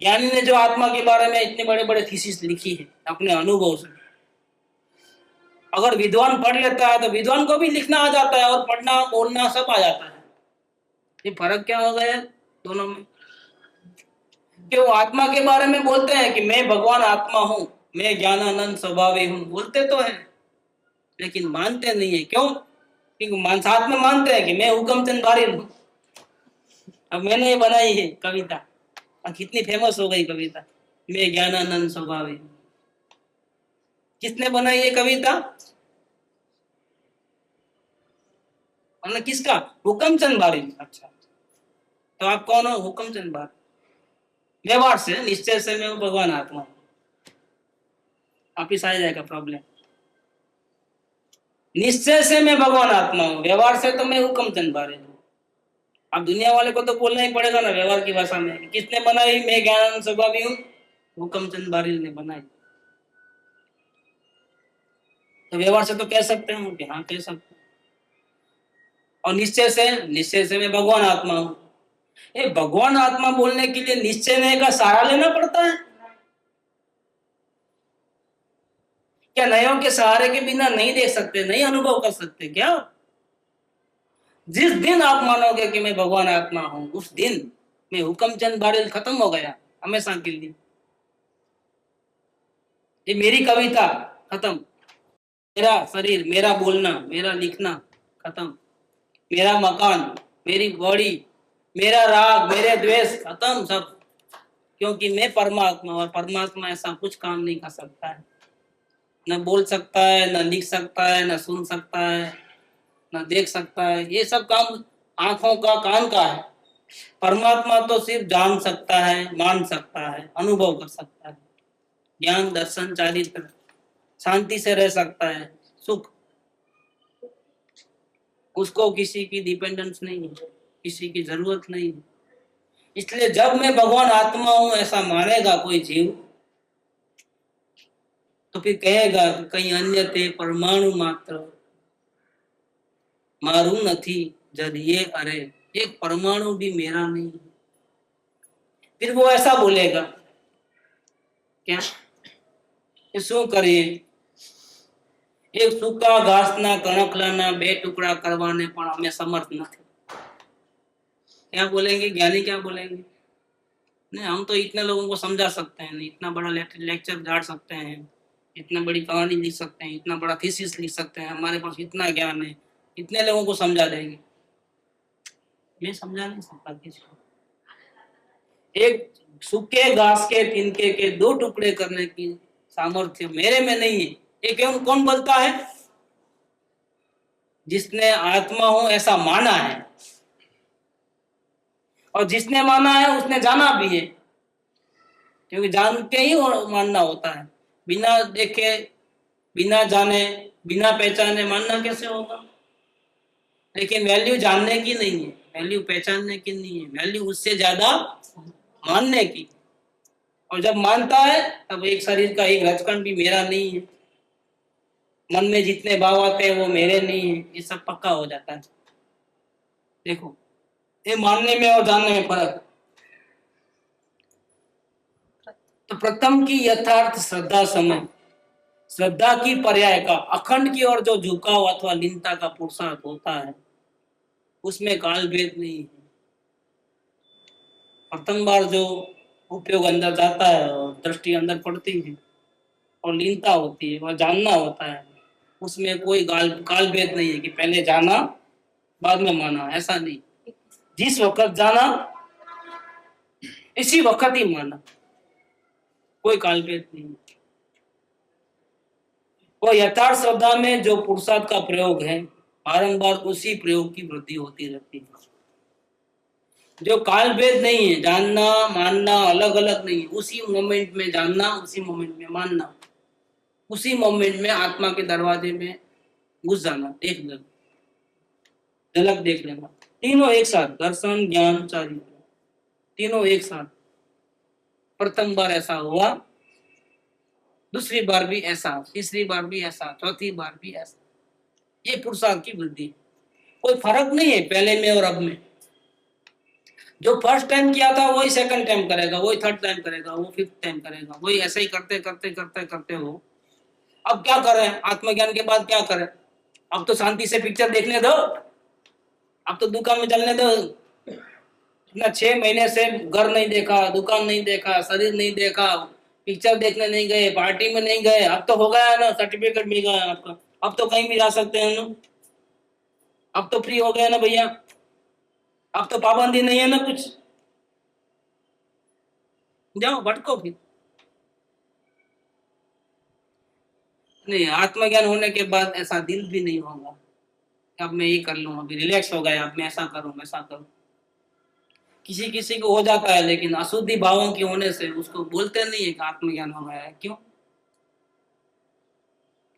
ज्ञानी ने जो आत्मा के बारे में इतने बड़े बड़े थीसिस लिखी है अपने अनुभव से, अगर विद्वान पढ़ लेता है तो विद्वान को भी लिखना आ जाता है और पढ़ना बोलना सब आ जाता है। ये फर्क क्या हो गया दोनों में? कि वो आत्मा के बारे में बोलते हैं कि मैं भगवान आत्मा हूं, मैं ज्ञानानंद स्वभावी हूं, बोलते तो है लेकिन मानते नहीं है। क्यों? क्योंकि साथ में मानते हैं कि मैं हुकमचंद बारिल हूं। अब मैंने ये बनाई है कविता, अब कितनी फेमस हो गई कविता, मैं ज्ञानानंद स्वभावी हूं। किसने बनाई ये कविता? मतलब किसका? हुकमचंद बारिल। अच्छा, तो आप कौन हो? हुकमचंद बारिल। व्यवहार से, निश्चय से मैं भगवान आत्मा हूं। वापिस आ जाएगा प्रॉब्लम। निश्चय से मैं भगवान आत्मा हूँ, व्यवहार से तो मैं हुकमचंद बारिल हूँ। अब दुनिया वाले को तो बोलना ही पड़ेगा ना व्यवहार की भाषा में। किसने बनाई मैं ज्ञानानंद स्वभावी हूँ? हुकमचंद बारिल ने बनाई। तो व्यवहार से तो कह सकते हैं कि हाँ कह सकते हैं। और निश्चय से मैं भगवान आत्मा हूँ। ये भगवान आत्मा बोलने के लिए निश्चय का सहारा लेना पड़ता है क्या? नयों के सहारे के बिना नहीं देख सकते, नहीं अनुभव कर सकते क्या? जिस दिन आप मानोगे कि मैं भगवान आत्मा हूं, उस दिन मैं हुकमचंद बारिल खत्म हो गया हमेशा के लिए। ये मेरी कविता खत्म, मेरा शरीर, मेरा बोलना, मेरा लिखना खत्म, मेरा मकान, मेरी बॉडी, मेरा राग, मेरे द्वेष खत्म सब। क्योंकि मैं परमात्मा, और परमात्मा ऐसा कुछ काम नहीं कर सकता है। न बोल सकता है, न लिख सकता है, न सुन सकता है, न देख सकता है। ये सब काम आंखों का, कान का है। परमात्मा तो सिर्फ जान सकता है, मान सकता है, अनुभव कर सकता है, ज्ञान दर्शन चारित्र, शांति से रह सकता है, सुख। उसको किसी की डिपेंडेंस नहीं है, किसी की जरूरत नहीं है। इसलिए जब मैं भगवान आत्मा हूं ऐसा मानेगा कोई जीव, तो फिर कहेगा कि कहीं अन्य थे परमाणु मात्र, मारू नहीं जब ये अरे, एक परमाणु भी मेरा नहीं। फिर वो ऐसा बोलेगा क्या कि શું કરીએ, એક સૂકા ઘાસના કણકલાના બે ટુકડા કરવાને પણ અમે સમર્થ નથી। क्या बोलेंगे ज्ञानी? क्या बोलेंगे? नहीं, हम तो इतने लोगों को समझा सकते हैं, इतना बड़ा लेक्चर झाड़ सकते हैं, इतना बड़ी कहानी लिख सकते हैं, इतना बड़ा थीसिस लिख सकते हैं, हमारे पास इतना ज्ञान है, इतने लोगों को समझा देंगे। मैं समझा नहीं सकता किसी को। एक सूखे घास के तिनके के दो टुकड़े करने की सामर्थ्य मेरे में नहीं है। ये क्यों? कौन बोलता है? जिसने आत्मा हूं ऐसा माना है, और जिसने माना है उसने जाना भी है, क्योंकि जान के ही मानना होता है। बिना देखे, बिना जाने, बिना पहचाने मानना कैसे होगा? लेकिन वैल्यू जानने की नहीं है, वैल्यू पहचानने की नहीं है, वैल्यू उससे ज्यादा मानने की। और जब मानता है तब एक शरीर का एक रजकण भी मेरा नहीं है, मन में जितने भाव आते हैं वो मेरे नहीं है, ये सब पक्का हो जाता है। देखो, ये मानने में और जानने में फर्क। तो प्रथम की यथार्थ श्रद्धा समय, श्रद्धा की पर्याय का अखंड की ओर जो झुकाव अथवा लीनता का पुरुषार्थ होता है, उसमें काल भेद नहीं है। प्रथम बार जो उपयोग अंदर जाता है और दृष्टि अंदर पड़ती है, और लीनता होती है, वह जानना होता है। उसमें कोई काल भेद नहीं है कि पहले जाना बाद में माना, ऐसा नहीं। जिस वक्त जाना इसी वक्त ही माना, कोई काल भेद नहीं। वो यथार्थ श्रद्धा में जो पुरुषार्थ का प्रयोग है, बारंबार उसी प्रयोग की वृद्धि होती रहती है। जो काल भेद नहीं है, जानना मानना अलग अलग नहीं है, उसी मोमेंट में जानना, उसी मोमेंट में मानना, उसी मोमेंट में आत्मा के दरवाजे में घुस जाना, देख लेना, झलक देख लेना। तीनों एक साथ, दर्शन ज्ञान चारित्र, तीनों एक साथ। प्रथम बार ऐसा हुआ, दूसरी बार भी ऐसा, तीसरी बार भी ऐसा, चौथी बार भी ऐसा। ये पुरुषार्थ की वृद्धि। कोई फर्क नहीं है पहले में और अब में। जो फर्स्ट टाइम किया था वही सेकंड टाइम करेगा, वही थर्ड टाइम करेगा, वो फिफ्थ टाइम करेगा, वही ऐसे ही करते करते करते करते हो। अब क्या करें, आत्मज्ञान के बाद क्या करें? अब तो शांति से पिक्चर देखने दो, अब तो दुकान में चलने दो। इतना 6 महीने से घर नहीं देखा, दुकान नहीं देखा, शरीर नहीं देखा, पिक्चर देखने नहीं गए, पार्टी में नहीं गए, अब तो हो गया ना, सर्टिफिकेट मिल गया आपका, अब तो कहीं भी जा सकते हैं ना, अब तो फ्री हो गया ना भैया, अब तो पाबंदी नहीं है ना कुछ। जाओ भटको फिर। नहीं, आत्मज्ञान होने के बाद ऐसा दिल भी नहीं होगा अब मैं ये कर लूं, अभी रिलैक्स हो गया, अब मैं ऐसा करूं वैसा करूं। किसी किसी को हो जाता है, लेकिन अशुद्धि भावों के होने से उसको बोलते नहीं है कि आत्मज्ञान हो गया है। क्यों?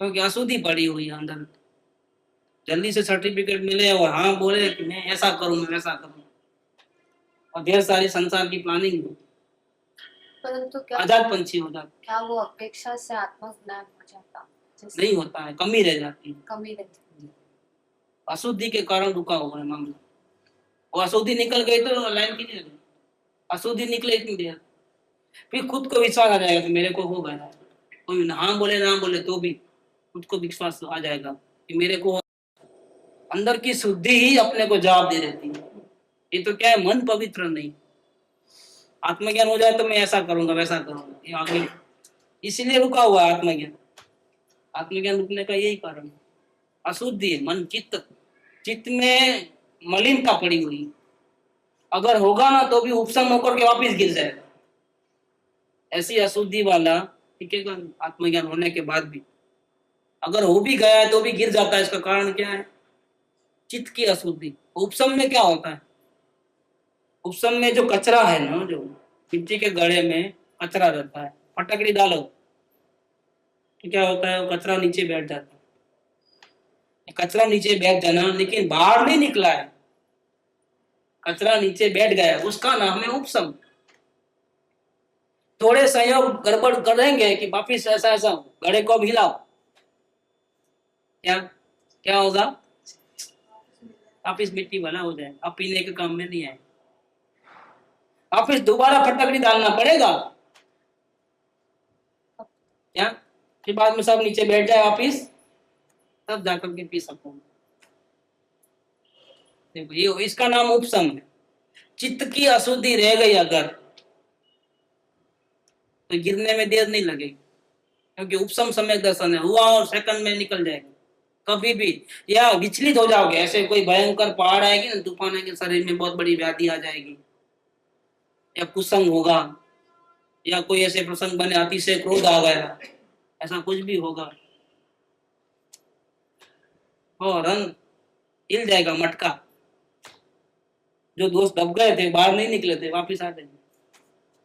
क्योंकि अशुद्धि पड़ी हुई है अंदर। जल्दी से सर्टिफिकेट मिले और हाँ बोले कि मैं ऐसा करूं, मैं वैसा करूं, और ढेर सारी संसार की प्लानिंग, परंतु क्या आजाद पंछी हो जाता, क्या वो अपेक्षा से आत्मज्ञान हो जाता? नहीं होता है, कमी रह जाती है, कमी रहती। अशुद्धि के कारण रुका हुआ है मामला। वो अशुद्धि निकल गई तो लाइन की नहीं, अशुद्धि निकले इतनी देर, फिर खुद को विश्वास आ जाएगा कि मेरे को हो गया। कोई हाँ बोले ना बोले तो भी खुद को विश्वास आ जाएगा कि मेरे को। अंदर की शुद्धि ही अपने को जवाब दे देती है। ये तो क्या है, मन पवित्र नहीं। आत्मज्ञान हो जाए तो मैं ऐसा करूंगा वैसा करूंगा, ये आगे इसीलिए रुका हुआ है आत्मज्ञान। आत्मज्ञान रुकने का यही कारण है, अशुद्धि है मन, चित्त, चित्त में मलिनता पड़ी हुई। अगर होगा ना तो भी उपशम होकर के वापिस गिर जाएगा। ऐसी अशुद्धि वाला टिकेगा आत्मज्ञान होने के बाद भी। अगर हो भी गया है तो भी गिर जाता है। इसका कारण क्या है? चित्त की अशुद्धि। उपशम में क्या होता है? उपशम में जो कचरा है ना, जो मिट्टी के गड्ढे में कचरा रहता है, फटकड़ी डालो तो क्या होता है, वो कचरा नीचे बैठ जाता है। कचरा नीचे बैठ जाना, लेकिन बाहर नहीं निकला है, कचरा नीचे बैठ गया, उसका नाम है उपशम। थोड़े संयोग गड़बड़ करेंगे कि वापिस ऐसा ऐसा गड्ढे को हिलाओ, क्या क्या होगा? वापिस मिट्टी वाला हो जाए, अब पीने के काम में नहीं आए, वापिस दोबारा फटकड़ी डालना पड़ेगा क्या? फिर बाद में सब नीचे बैठ जाए वापिस, तब जाकर के पी सकूंगा। देखो ये इसका नाम उपशम है। चित्त की अशुद्धि रह गई अगर, तो गिरने में देर नहीं लगेगी, क्योंकि उपशम समय दर्शन है, हुआ और सेकंड में निकल जाएगा कभी भी। या विचलित हो जाओगे, ऐसे कोई भयंकर पहाड़ आएगी ना, तूफान आएगी, शरीर में बहुत बड़ी व्याधि आ जाएगी, या कुसंग होगा, या कोई ऐसे प्रसंग बने अतिशय क्रोध आ गया, ऐसा कुछ भी होगा और हिल जाएगा मटका। जो दोस्त दब गए थे, बाहर नहीं निकले थे, वापिस आ जाएंगे,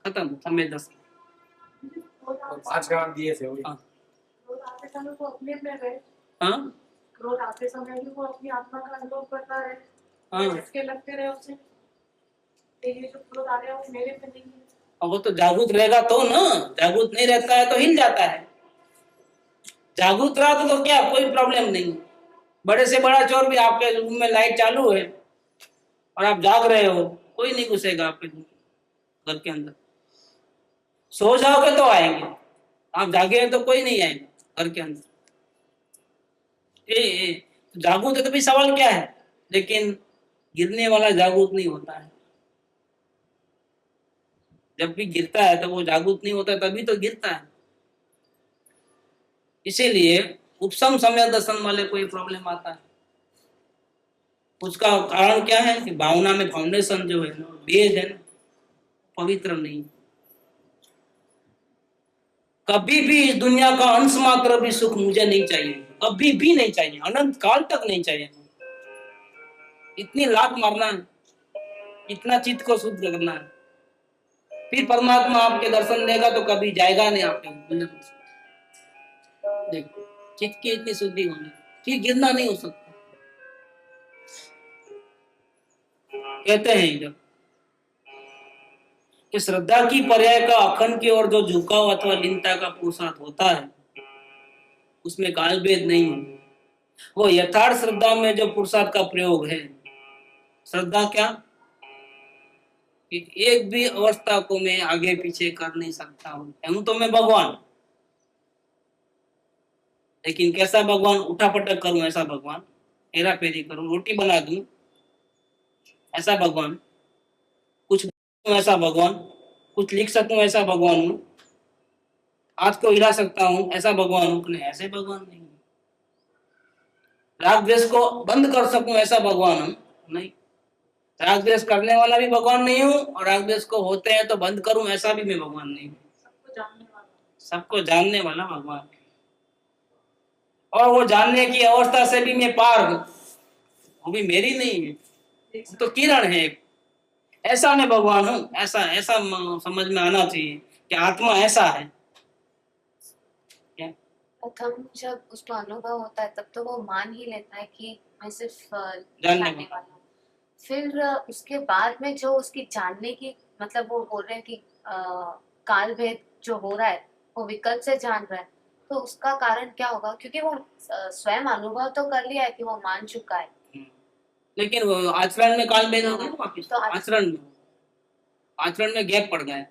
खत्म समय दर्शन। 5 ग्राम दिए थे वही। हाँ क्रोध आते समय वो अपने में रहे, हाँ क्रोध आते समय भी वो अपनी आत्मा का अनुभव करता रहे, हाँ। झटके लगते रहे उसे, ये जो क्रोध आ गया वो मेरे पे नहीं है। अब वो तो जागरूक रहेगा तो ना, जागरूक नहीं रहता है तो हिल जाता है। जागरूक रहा तो क्या, कोई प्रॉब्लम नहीं। बड़े से बड़ा चोर भी आपके रूम में लाइट चालू है और आप जाग रहे हो, कोई नहीं घुसेगा आपके घर के अंदर। सो जाओगे तो आएंगे, आप जागे हैं तो कोई नहीं आएगा घर के अंदर। जागरूक है तो भी सवाल क्या है, लेकिन गिरने वाला जागरूक नहीं होता है। जब भी गिरता है तो वो जागरूक नहीं होता, तभी तो गिरता है। इसीलिए उपसम सम्यक दर्शन वाले को ये प्रॉब्लम आता है। उसका कारण क्या है कि भावना में फाउंडेशन जो है ना, बेज है ना, पवित्र नहीं। कभी भी इस दुनिया का अंश मात्र भी सुख मुझे नहीं चाहिए, कभी भी नहीं चाहिए, अनंत काल तक नहीं चाहिए। इतनी लात मारना है, इतना चित्त को शुद्ध करना है, फिर परमात्मा आपके दर्शन देगा तो कभी जाएगा नहीं आपके। देखो चित्त की इतनी शुद्धि होनी, फिर गिरना नहीं हो सकता। कहते हैं इधर कि श्रद्धा की पर्याय का अखंड की ओर जो झुकाव अथवा लीनता का पुरुषार्थ होता है उसमें काल भेद नहीं है। वो यथार्थ श्रद्धा में जो पुरुषार्थ का प्रयोग है, श्रद्धा क्या कि एक भी अवस्था को मैं आगे पीछे कर नहीं सकता हूं तो मैं भगवान, लेकिन कैसा भगवान? उठा पटक करूं ऐसा भगवान, हेरा फेरी करूं, रोटी बना दूं ऐसा भगवान, कुछ ऐसा भगवान, कुछ लिख सकूं ऐसा भगवान हूं, हाथ को हिला सकता हूं ऐसा भगवान हूं। नहीं, ऐसे भगवान नहीं। राग द्वेष को बंद कर सकूं ऐसा भगवान हूं? नहीं। राग द्वेष करने वाला भी भगवान नहीं हूं और राग द्वेष को होते हैं तो बंद करूं ऐसा भी मैं भगवान नहीं हूं। सबको जानने वाला भगवान, और वो जानने की अवस्था से भी मैं पार हूं, वो भी मेरी नहीं है, तो किरण है। ऐसा मैं भगवान हूं, ऐसा ऐसा समझ में आना चाहिए कि आत्मा ऐसा है। प्रथम जब उसको अनुभव होता है तब तो वो मान ही लेता है कि मैं सिर्फ जानने जानने वाला हूँ। फिर उसके बाद में जो उसकी जानने की मतलब वो बोल रहे हैं कि काल भेद जो हो रहा है वो विकल्प से जान रहा है, तो उसका कारण क्या होगा? क्योंकि वो स्वयं अनुभव तो कर लिया है कि वो मान चुका है, लेकिन वो आचरण में काल भेद हो गया वापिस। तो आचरण में गैप पड़ गया,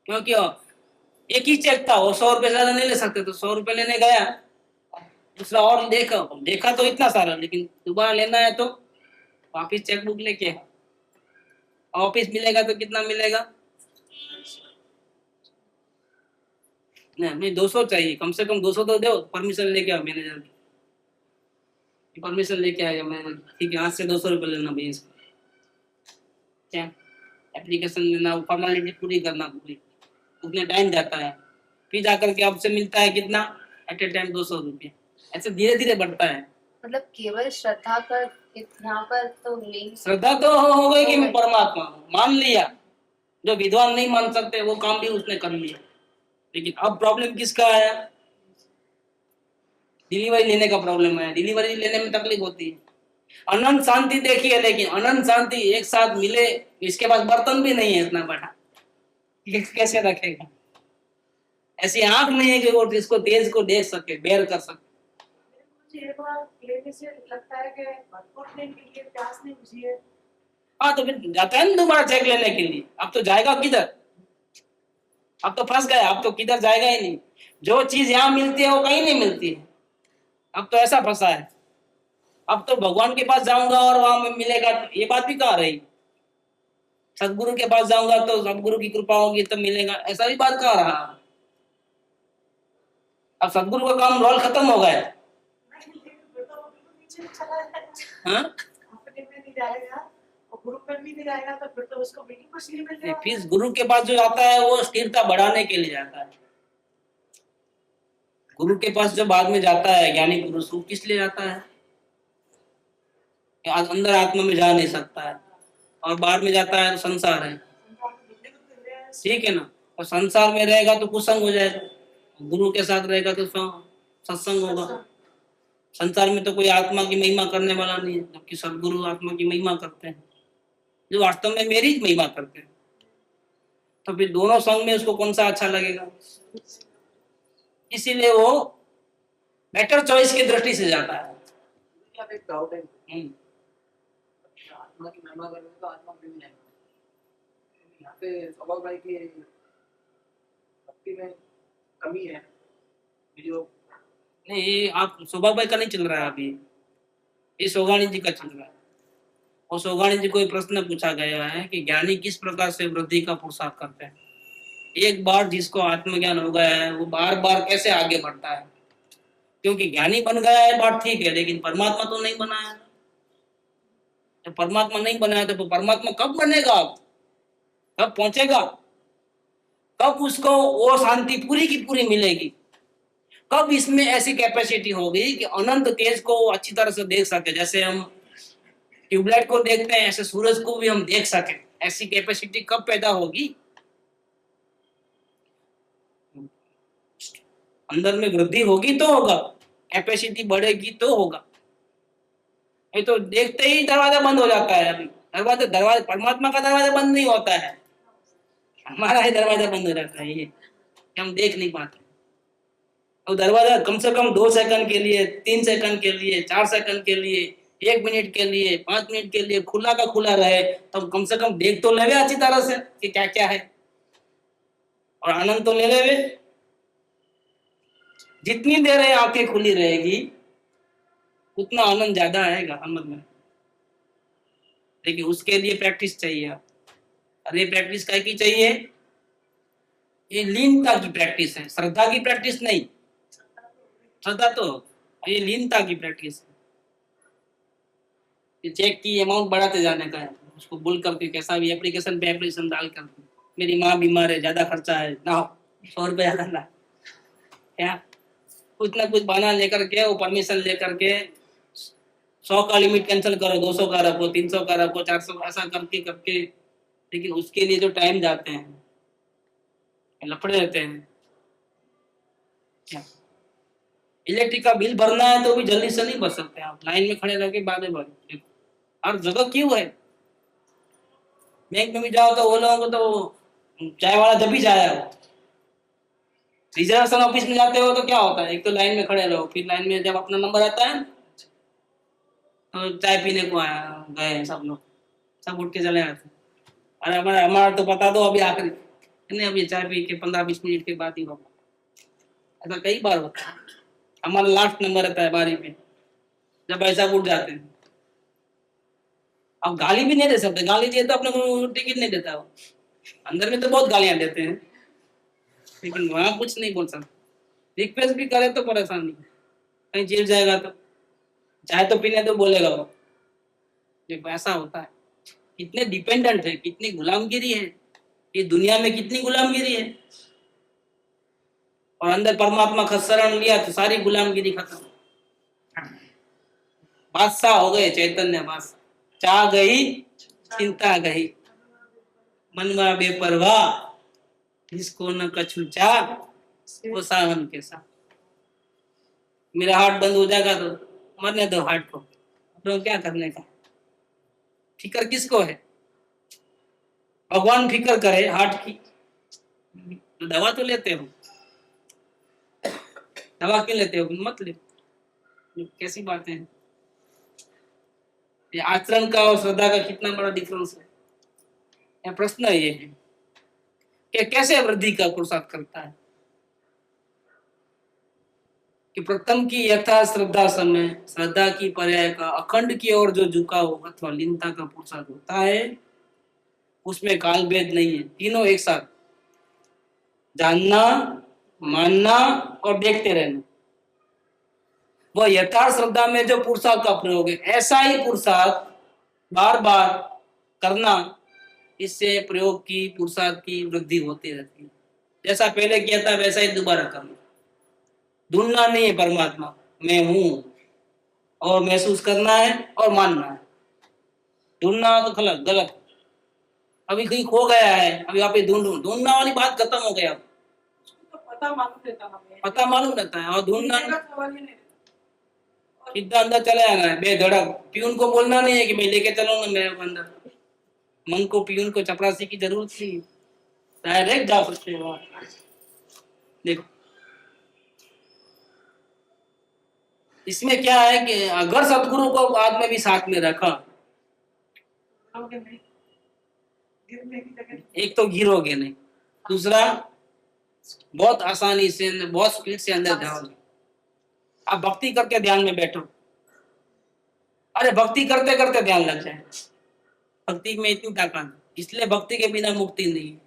क्योंकि एक ही चेक था, वो 100 रुपए ज्यादा नहीं ले सकते, तो 100 रुपए लेने गया, दूसरा और देखा तो इतना सारा, लेकिन दोबारा लेना है तो वापिस चेक बुक लेके वापिस मिलेगा तो कितना मिलेगा? नहीं 200 चाहिए, कम से कम 200 तो दो, परमिशन लेके आओ मैनेजर की, परमिशन लेके आएगा मैनेजर, ठीक है आज से 200 रुपये लेना भैया इसको, क्या एप्लीकेशन लेना, फॉर्मेलिटी पूरी करना पूरी, उतने टाइम जाता है, फिर जाकर के आपसे मिलता है कितना एट ए टाइम 200 रुपये। ऐसे धीरे धीरे बढ़ता है। मतलब केवल श्रद्धा कर यहाँ पर तो लिंक श्रद्धा तो हो गई कि मैं परमात्मा हूँ, मान लिया। जो विद्वान नहीं मान सकते वो काम भी उसने कर लिया, लेकिन अब प्रॉब्लम किसका आया? डिलीवरी लेने का प्रॉब्लम है। डिलीवरी लेने में तकलीफ होती है। अनंत शांति देखिए, लेकिन अनंत शांति एक साथ मिले, इसके पास बर्तन भी नहीं है इतना बड़ा, कैसे रखेगा? ऐसी आंख नहीं है कि वो इसको तेज को देख सके, बेर कर सके। मुझे एक बार लेने से लगता है कि भरपूर नहीं मिली है, प्यास नहीं बुझी है। हाँ तो फिर जाता है ना दोबारा चेक लेने के लिए। अब तो जाएगा किधर? अब तो फंस गया, अब तो किधर जाएगा ही नहीं। जो चीज यहाँ मिलती है वो कहीं नहीं मिलती है। अब तो ऐसा फंसा है, अब तो भगवान के पास जाऊंगा और वहां मिलेगा, ये बात भी कहाँ रही? सदगुरु के पास जाऊंगा तो सदगुरु की कृपा होगी तो मिलेगा, ऐसा भी बात कहाँ रहा? अब सदगुरु का काम रोल खत्म हो गया। हाँ? फिर गुरु के पास जो आता है वो स्थिरता बढ़ाने के लिए जाता है। गुरु के पास जो बाद में जाता है ज्ञानी पुरुष, वो किस लिए जाता है? अंदर आत्मा में जा नहीं सकता है, और बाहर में जाता है तो संसार है, ठीक है ना? और संसार में रहेगा तो कुसंग हो जाएगा, गुरु के साथ रहेगा तो सत्संग होगा। संसार में तो कोई आत्मा की महिमा करने वाला नहीं है, जबकि सदगुरु आत्मा की महिमा करते हैं, जो वास्तव में मेरी महिमा करते हैं। तो फिर दोनों संग में उसको कौन सा अच्छा लगेगा? इसीलिए वो बेटर चॉइस की दृष्टि से जाता है। एक डाउट है, आत्मा की महिमा करने तो आत्मा मिल जाएगा, यहाँ पे स्वभाव भाई की भक्ति में कमी है जो नहीं, आप सौभाग भाई का नहीं चल रहा है अभी, ये सोगानी जी का चल रहा है। और सोगानी जी को एक प्रश्न पूछा गया है कि ज्ञानी किस प्रकार से वृद्धि का पुरुषार्थ करते हैं। एक बार जिसको आत्मज्ञान हो गया है वो बार बार कैसे आगे बढ़ता है, क्योंकि ज्ञानी बन गया है बात ठीक है, लेकिन परमात्मा तो नहीं बनाया। तो परमात्मा नहीं बनाया तो परमात्मा कब बनेगा, कब पहुंचेगा, कब उसको वो शांति पूरी की पूरी मिलेगी, कब इसमें ऐसी कैपेसिटी होगी कि अनंत तेज को वो अच्छी तरह से देख सके। जैसे हम ट्यूबलाइट को देखते हैं ऐसे सूरज को भी हम देख सके, ऐसी कैपेसिटी कब पैदा होगी? अंदर में वृद्धि होगी तो होगा, कैपेसिटी बढ़ेगी तो होगा। ये तो देखते ही दरवाजा बंद हो जाता है। अभी दरवाजा परमात्मा का दरवाजा बंद नहीं होता है, हमारा ही दरवाजा बंद हो जाता है, ये हम देख नहीं पाते। और दरवाजा कम से कम 2 सेकंड के लिए, 3 सेकंड के लिए, 4 सेकंड के लिए, 1 मिनट के लिए, 5 मिनट के लिए खुला का खुला रहे, तब कम से कम देख तो लेवे अच्छी तरह से कि क्या क्या है, और आनंद तो ले लेवे। जितनी देर आंखें खुली रहेगी उतना आनंद ज्यादा आएगा समझ में। लेकिन उसके लिए प्रैक्टिस चाहिए। और ये प्रैक्टिस क्या की चाहिए? ये लीनता की प्रैक्टिस है, श्रद्धा की प्रैक्टिस नहीं। श्रद्धा तो ये लीनता की प्रैक्टिस है। ये चेक की अमाउंट बढ़ाते जाने का है, उसको बोल करके कैसा भी एप्लीकेशन पे एप्लीकेशन डाल करके, मेरी माँ बीमार है, ज्यादा खर्चा है ना, 100 रुपये ज्यादा ना, क्या कुछ ना कुछ बहाना लेकर के, वो परमिशन लेकर के 100 का लिमिट कैंसिल करो, 200 का रखो, 300 का रखो, 400 ऐसा करके करके। लेकिन उसके लिए जो टाइम जाते हैं, लफड़े रहते हैं। क्या इलेक्ट्रिक का बिल भरना है तो भी जल्दी से नहीं भर सकते आप, लाइन में खड़े रह के बाद में भर। और जगह क्यों है? बैंक में भी जाओ तो वो लोगों को तो चाय वाला जब भी जाया हो, रिजर्वेशन ऑफिस में जाते हो तो क्या होता है, एक तो लाइन में खड़े रहो, फिर लाइन में जब अपना नंबर आता है तो चाय पीने को आया गए सब लोग, सब उठ के चले आते। अरे हमारा हमारा तो बता दो अभी आखिरी, नहीं अभी चाय पी के 15-20 मिनट के बाद ही होगा। ऐसा कई बार होता है, हमारा लास्ट नंबर रहता है बारी पे, जब ऐसा उठ जाते हैं। अब गाली भी नहीं दे सकते, गाली दिए तो अपने को टिकट नहीं देता वो। अंदर में तो बहुत गालियां देते हैं, लेकिन वहां कुछ नहीं बोल सकते। रिक्वेस्ट भी करे तो परेशानी, कहीं जेल जाएगा तो चाहे तो पीने तो बोलेगा वो। देखो ऐसा होता है, कितने डिपेंडेंट है, कितनी गुलामगिरी है ये दुनिया में, कितनी गुलामगिरी है। और अंदर परमात्मा का शरण लिया तो सारी गुलामगिरी खत्म। बादशाह हो गए, चैतन्य बादशाह। चाह गई चिंता गई, मनवा बेपरवाह, जिसको न कछु चाह वो सावन के साथ। मेरा हार्ट बंद हो जाएगा तो मरने दो हार्ट को, तो क्या करने का, फिक्र किसको है? भगवान फिक्र करे हार्ट की तो दवा तो लेते हो, दवा क्यों लेते हो? मत ले, कैसी बातें हैं। ये आचरण का और श्रद्धा का कितना बड़ा डिफरेंस है। यह प्रश्न ये है कि कैसे वृद्धि का पुरुषार्थ करता है कि प्रथम की यथा श्रद्धा समय, श्रद्धा की पर्याय का अखंड की ओर जो झुकाव अथवा लीनता का पुरुषार्थ होता है, उसमें काल भेद नहीं है। तीनों एक साथ, जानना, मानना और देखते रहना। वह यथार्थ श्रद्धा में जो पुरुषार्थ का प्रयोग है, ऐसा ही पुरुषार्थ बार बार करना, इससे प्रयोग की पुरुषार्थ की वृद्धि होती रहती है। जैसा पहले किया था वैसा ही दोबारा करना। ढूंढना नहीं है परमात्मा, मैं हूं, और महसूस करना है और मानना है। ढूंढना तो गलत, अभी कहीं खो गया है, अभी आप ढूंढना वाली बात खत्म हो गया। तो पता मालूम रहता हमें, पता मालूम रहता है, और ढूंढना ढूंढने का सवाल ही नहीं रहता। सीधा अंदर चला जाना है बेधड़क। प्यून को बोलना नहीं है कि मैं लेके चलूंगा मेरे अंदर, मन को प्यून को चपरासी की जरूरत नहीं, डायरेक्ट जा सकते हो। देखो इसमें क्या है कि अगर सतगुरु को बाद में भी साथ में रखा, गिरोगे नहीं, गिरने की जगह एक तो गिरोगे नहीं, दूसरा बहुत आसानी से, बहुत स्पीड से अंदर जाओगे। आप भक्ति करके ध्यान में बैठो, अरे भक्ति करते करते ध्यान लग जाए, भक्ति में इतनी ताकत, इसलिए भक्ति के बिना मुक्ति नहीं है।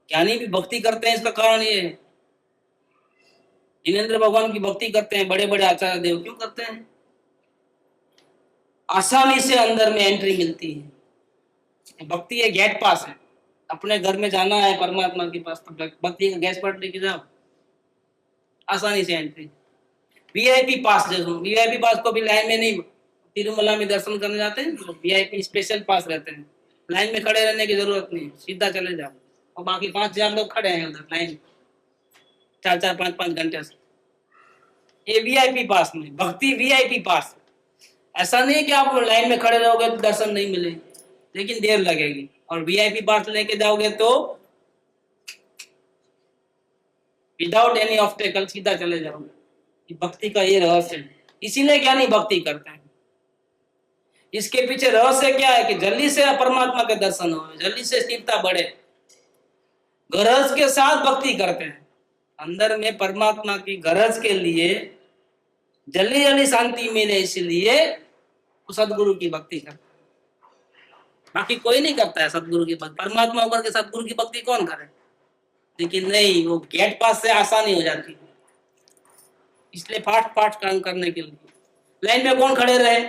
ज्ञानी भी भक्ति करते हैं, इसका कारण ये है जिनेंद्र भगवान की भक्ति करते हैं बड़े बड़े आचार्य देव, क्यों करते हैं? आसानी से अंदर में एंट्री मिलती है। भक्ति है गेट पास है, अपने घर में जाना है परमात्मा के पास तो भक्ति का गैस पर लेके जाओ, आसानी से एंट्री। वीआईपी पास, जैसे वीआईपी पास को भी लाइन में नहीं, तिरुमला में दर्शन करने जाते हैं वीआईपी स्पेशल पास रहते हैं, लाइन में खड़े रहने की जरूरत नहीं, सीधा चले जाओ। और बाकी 5,000 लोग खड़े हैं उधर लाइन, 4-4, 5-5 घंटे से। ये वीआईपी पास में, भक्ति वीआईपी पास। ऐसा नहीं कि आप लाइन में खड़े रहोगे तो दर्शन नहीं मिलेंगे, लेकिन देर लगेगी। और वीआईपी पास लेके जाओगे तो विदाउट एनी ऑब्स्टेकल सीधा चले जाओगे। भक्ति का ये रहस्य है। इसीलिए ज्ञानी भक्ति करते हैं। इसके पीछे रहस्य क्या है कि जल्दी से परमात्मा के दर्शन हो, जल्दी से स्थिरता बढ़े, गरज के साथ भक्ति करते हैं। अंदर में परमात्मा की गरज के लिए जल्दी जल्दी शांति मिले, इसलिए सदगुरु की भक्ति करते हैं। बाकी कोई नहीं करता है सदगुरु की भक्ति। परमात्मा होकर के सदगुरु की भक्ति कौन करे? लेकिन नहीं, वो गेट पास से आसानी हो जाती है। इसलिए फास्ट फास्ट काम करने के लिए लाइन में कौन खड़े रहे?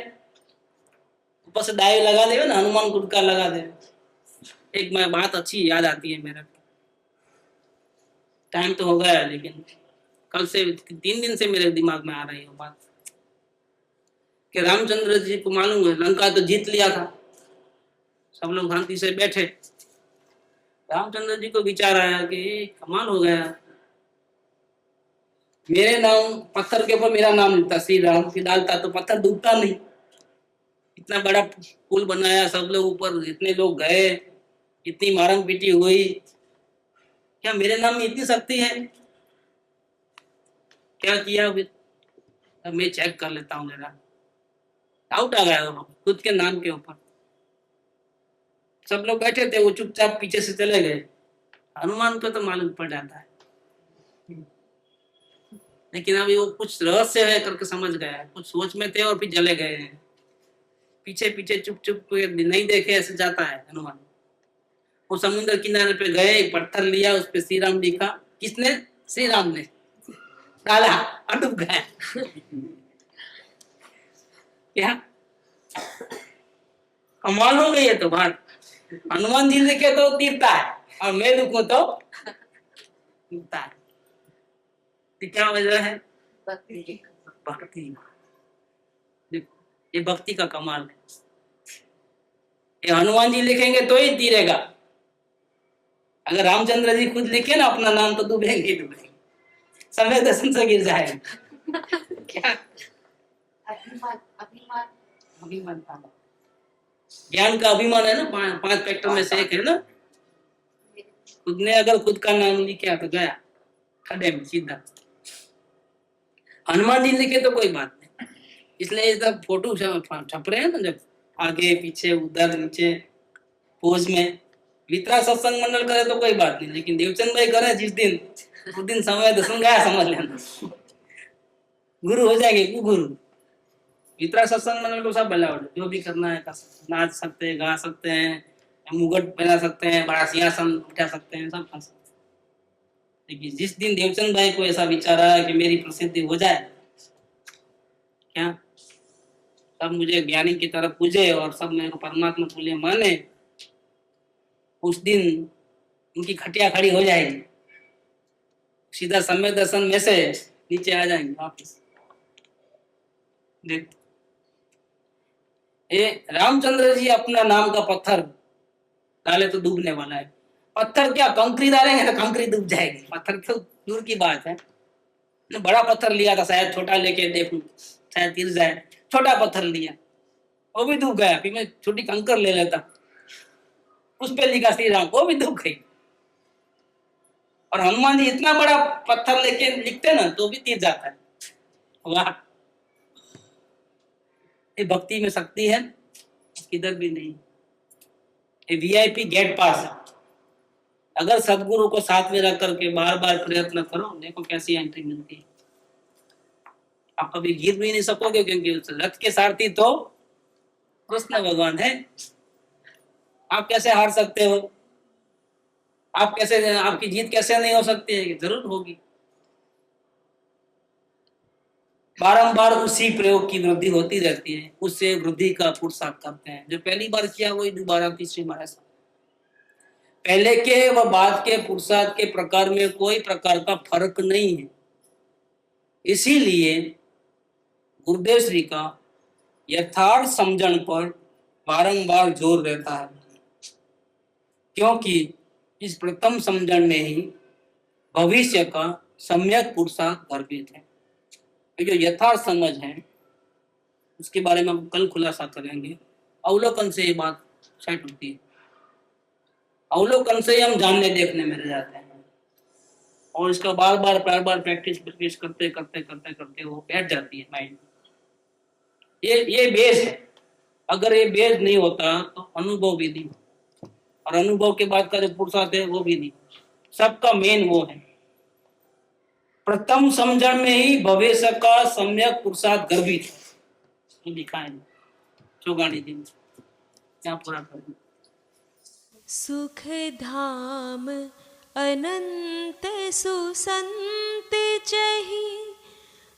ऊपर से डाई लगा दे ना, हनुमान गुटका लगा दे। एक मैं बात अच्छी याद आती है मेरे, टाइम तो हो गया है लेकिन कल से 3 दिन से मेरे दिमाग में आ रही है बात कि रामचंद्र जी को मालूम है लंका तो जीत लिया था, सब लोग शांति से बैठे। रामचंद्र जी को विचार आया कि कमाल हो गया, मेरे नाम पत्थर के ऊपर मेरा नाम लिखता, श्री राम की डालता तो पत्थर डूबता नहीं। इतना बड़ा पुल बनाया, सब लोग ऊपर, इतने लोग गए, इतनी मारम पीटी हुई, क्या मेरे नाम में इतनी शक्ति है? क्या किया फिर? अब मैं चेक कर लेता हूँ, जरा डाउट आ गया खुद के नाम के ऊपर। सब लोग बैठे थे, वो चुपचाप पीछे से चले गए। हनुमान को तो मालूम पड़ जाता है, लेकिन अभी वो कुछ रहस्य है करके समझ गया, कुछ सोच में थे और फिर चले गए हैं। पीछे पीछे चुप चुप नहीं देखे ऐसे जाता है हनुमान। वो समुद्र किनारे पे गए, एक पत्थर लिया, उस पे श्री राम लिखा। किसने? श्री राम ने डाला, डूब गया। क्या कमाल हो गई है तो बात। हनुमान जी लिखे तो तीरता है और मैं लिखूं तो डूबता है। क्या वजह है? भक्ति। भक्ति। ये भक्ति का कमाल है। ये हनुमान जी लिखेंगे तो ही तीरेगा, अगर रामचंद्र जी खुद लिखे ना अपना नाम तो डूबेंगे डूबेंगे, समय दर्शन से गिर जाएगा। क्या अभिमान, अभिमान, अभिमान था, ज्ञान का अभिमान है ना, 5 फैक्टर में से एक है ना। खुद ने अगर खुद का नाम लिखा तो गया खड्डे में सीधा। हनुमान जी लिखे तो कोई बात नहीं, इसलिए जब फोटो छप रहे हैं ना, जब आगे पीछे उधर नीचे पोज में, वितरा सत्संग मंडल करे तो कोई बात नहीं, लेकिन देवचंद भाई करे जिस दिन, उस दिन समय दर्शन गया समझ लेना, गुरु हो जाएंगे। गुरु वितरा सत्संग मंडल को सब भलावट, जो भी करना है कर सकते, नाच सकते हैं, गा सकते हैं, मुगट पहना सकते हैं, बड़ा सिंहासन बिठा सकते हैं, सब कर सकते हैं। लेकिन जिस दिन देवचंद भाई को ऐसा विचार आया कि मेरी प्रसिद्धि हो जाए, क्या सब मुझे ज्ञानी की तरफ पूजे और सब मेरे को परमात्मा के लिए माने, उस दिन उनकी खटिया खड़ी हो जाएगी, सीधा सम्यक दर्शन में से नीचे आ जाएंगे वापस। देख, ये रामचंद्र जी अपना नाम का पत्थर डाले तो डूबने वाला है। पत्थर क्या कंकरी डालेंगे तो कंकरी डूब जाएगी, पत्थर तो दूर की बात है। बड़ा पत्थर लिया था, शायद छोटा लेके देखूं शायद गिर जाए, छोटा पत्थर लिया वो भी डूब गया। फिर मैं छोटी कंकर ले लेता, उस पे लिखा श्री राम, वो भी डूब गई। और हनुमान जी इतना बड़ा पत्थर लेके लिखते ना तो भी तीर जाता है। वाह, ये भक्ति में शक्ति है, किधर भी नहीं। ये वीआईपी गेट पास है। अगर सदगुरु को साथ में रख करके बार बार प्रयत्न करो, देखो कैसी एंट्री मिलती है। आप कभी गिर भी नहीं सकोगे, क्योंकि रथ के सारथी तो कृष्ण भगवान है। आप कैसे हार सकते हो? आप कैसे, आपकी जीत कैसे नहीं हो सकती है? जरूर होगी। बारंबार उसी प्रयोग की वृद्धि होती रहती है, उससे वृद्धि का पुरुषार्थ करते हैं। जो पहली बार किया वही दोबारा तीसरी बार ऐसा। पहले के व बाद के पुरुषार्थ के प्रकार में कोई प्रकार का फर्क नहीं है। इसीलिए गुरुदेव श्री का यथार्थ समझण पर बारंबार जोर रहता है, क्योंकि इस प्रथम समझण में ही भविष्य का सम्यक पुरुषार्थ गर्भित है। जो यथार्थ समझ है उसके बारे में हम कल खुलासा करेंगे। अवलोकन से ये बात सेट होती है, अवलोकन से हम जानने देखने में रह जाते हैं, और इसका बार बार प्रैक्टिस करते करते करते करते वो बैठ जाती है माइंड। ये बेस है। अगर ये बेस नहीं होता तो अनुभव भी नहीं, और अनुभव के बाद का जो पुरुषार्थ है वो भी नहीं। सबका मेन वो है, प्रथम समझण में ही भविष्य का सम्यक पुरुषार्थ गर्भित है। लिखा है चौगानी दिन क्या पूरा कर सुख धाम अनंत सुसंत चही,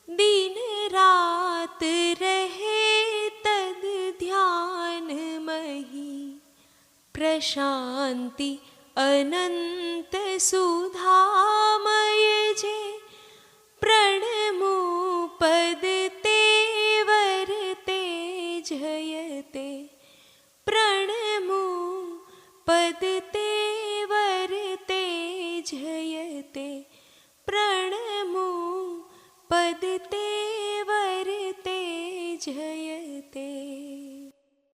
दिन रात रहे तद ध्यान मही। प्रशांति अनंत सुधामय जे, प्रणमो पद तेवर ते जयते। प्रणमो पद ते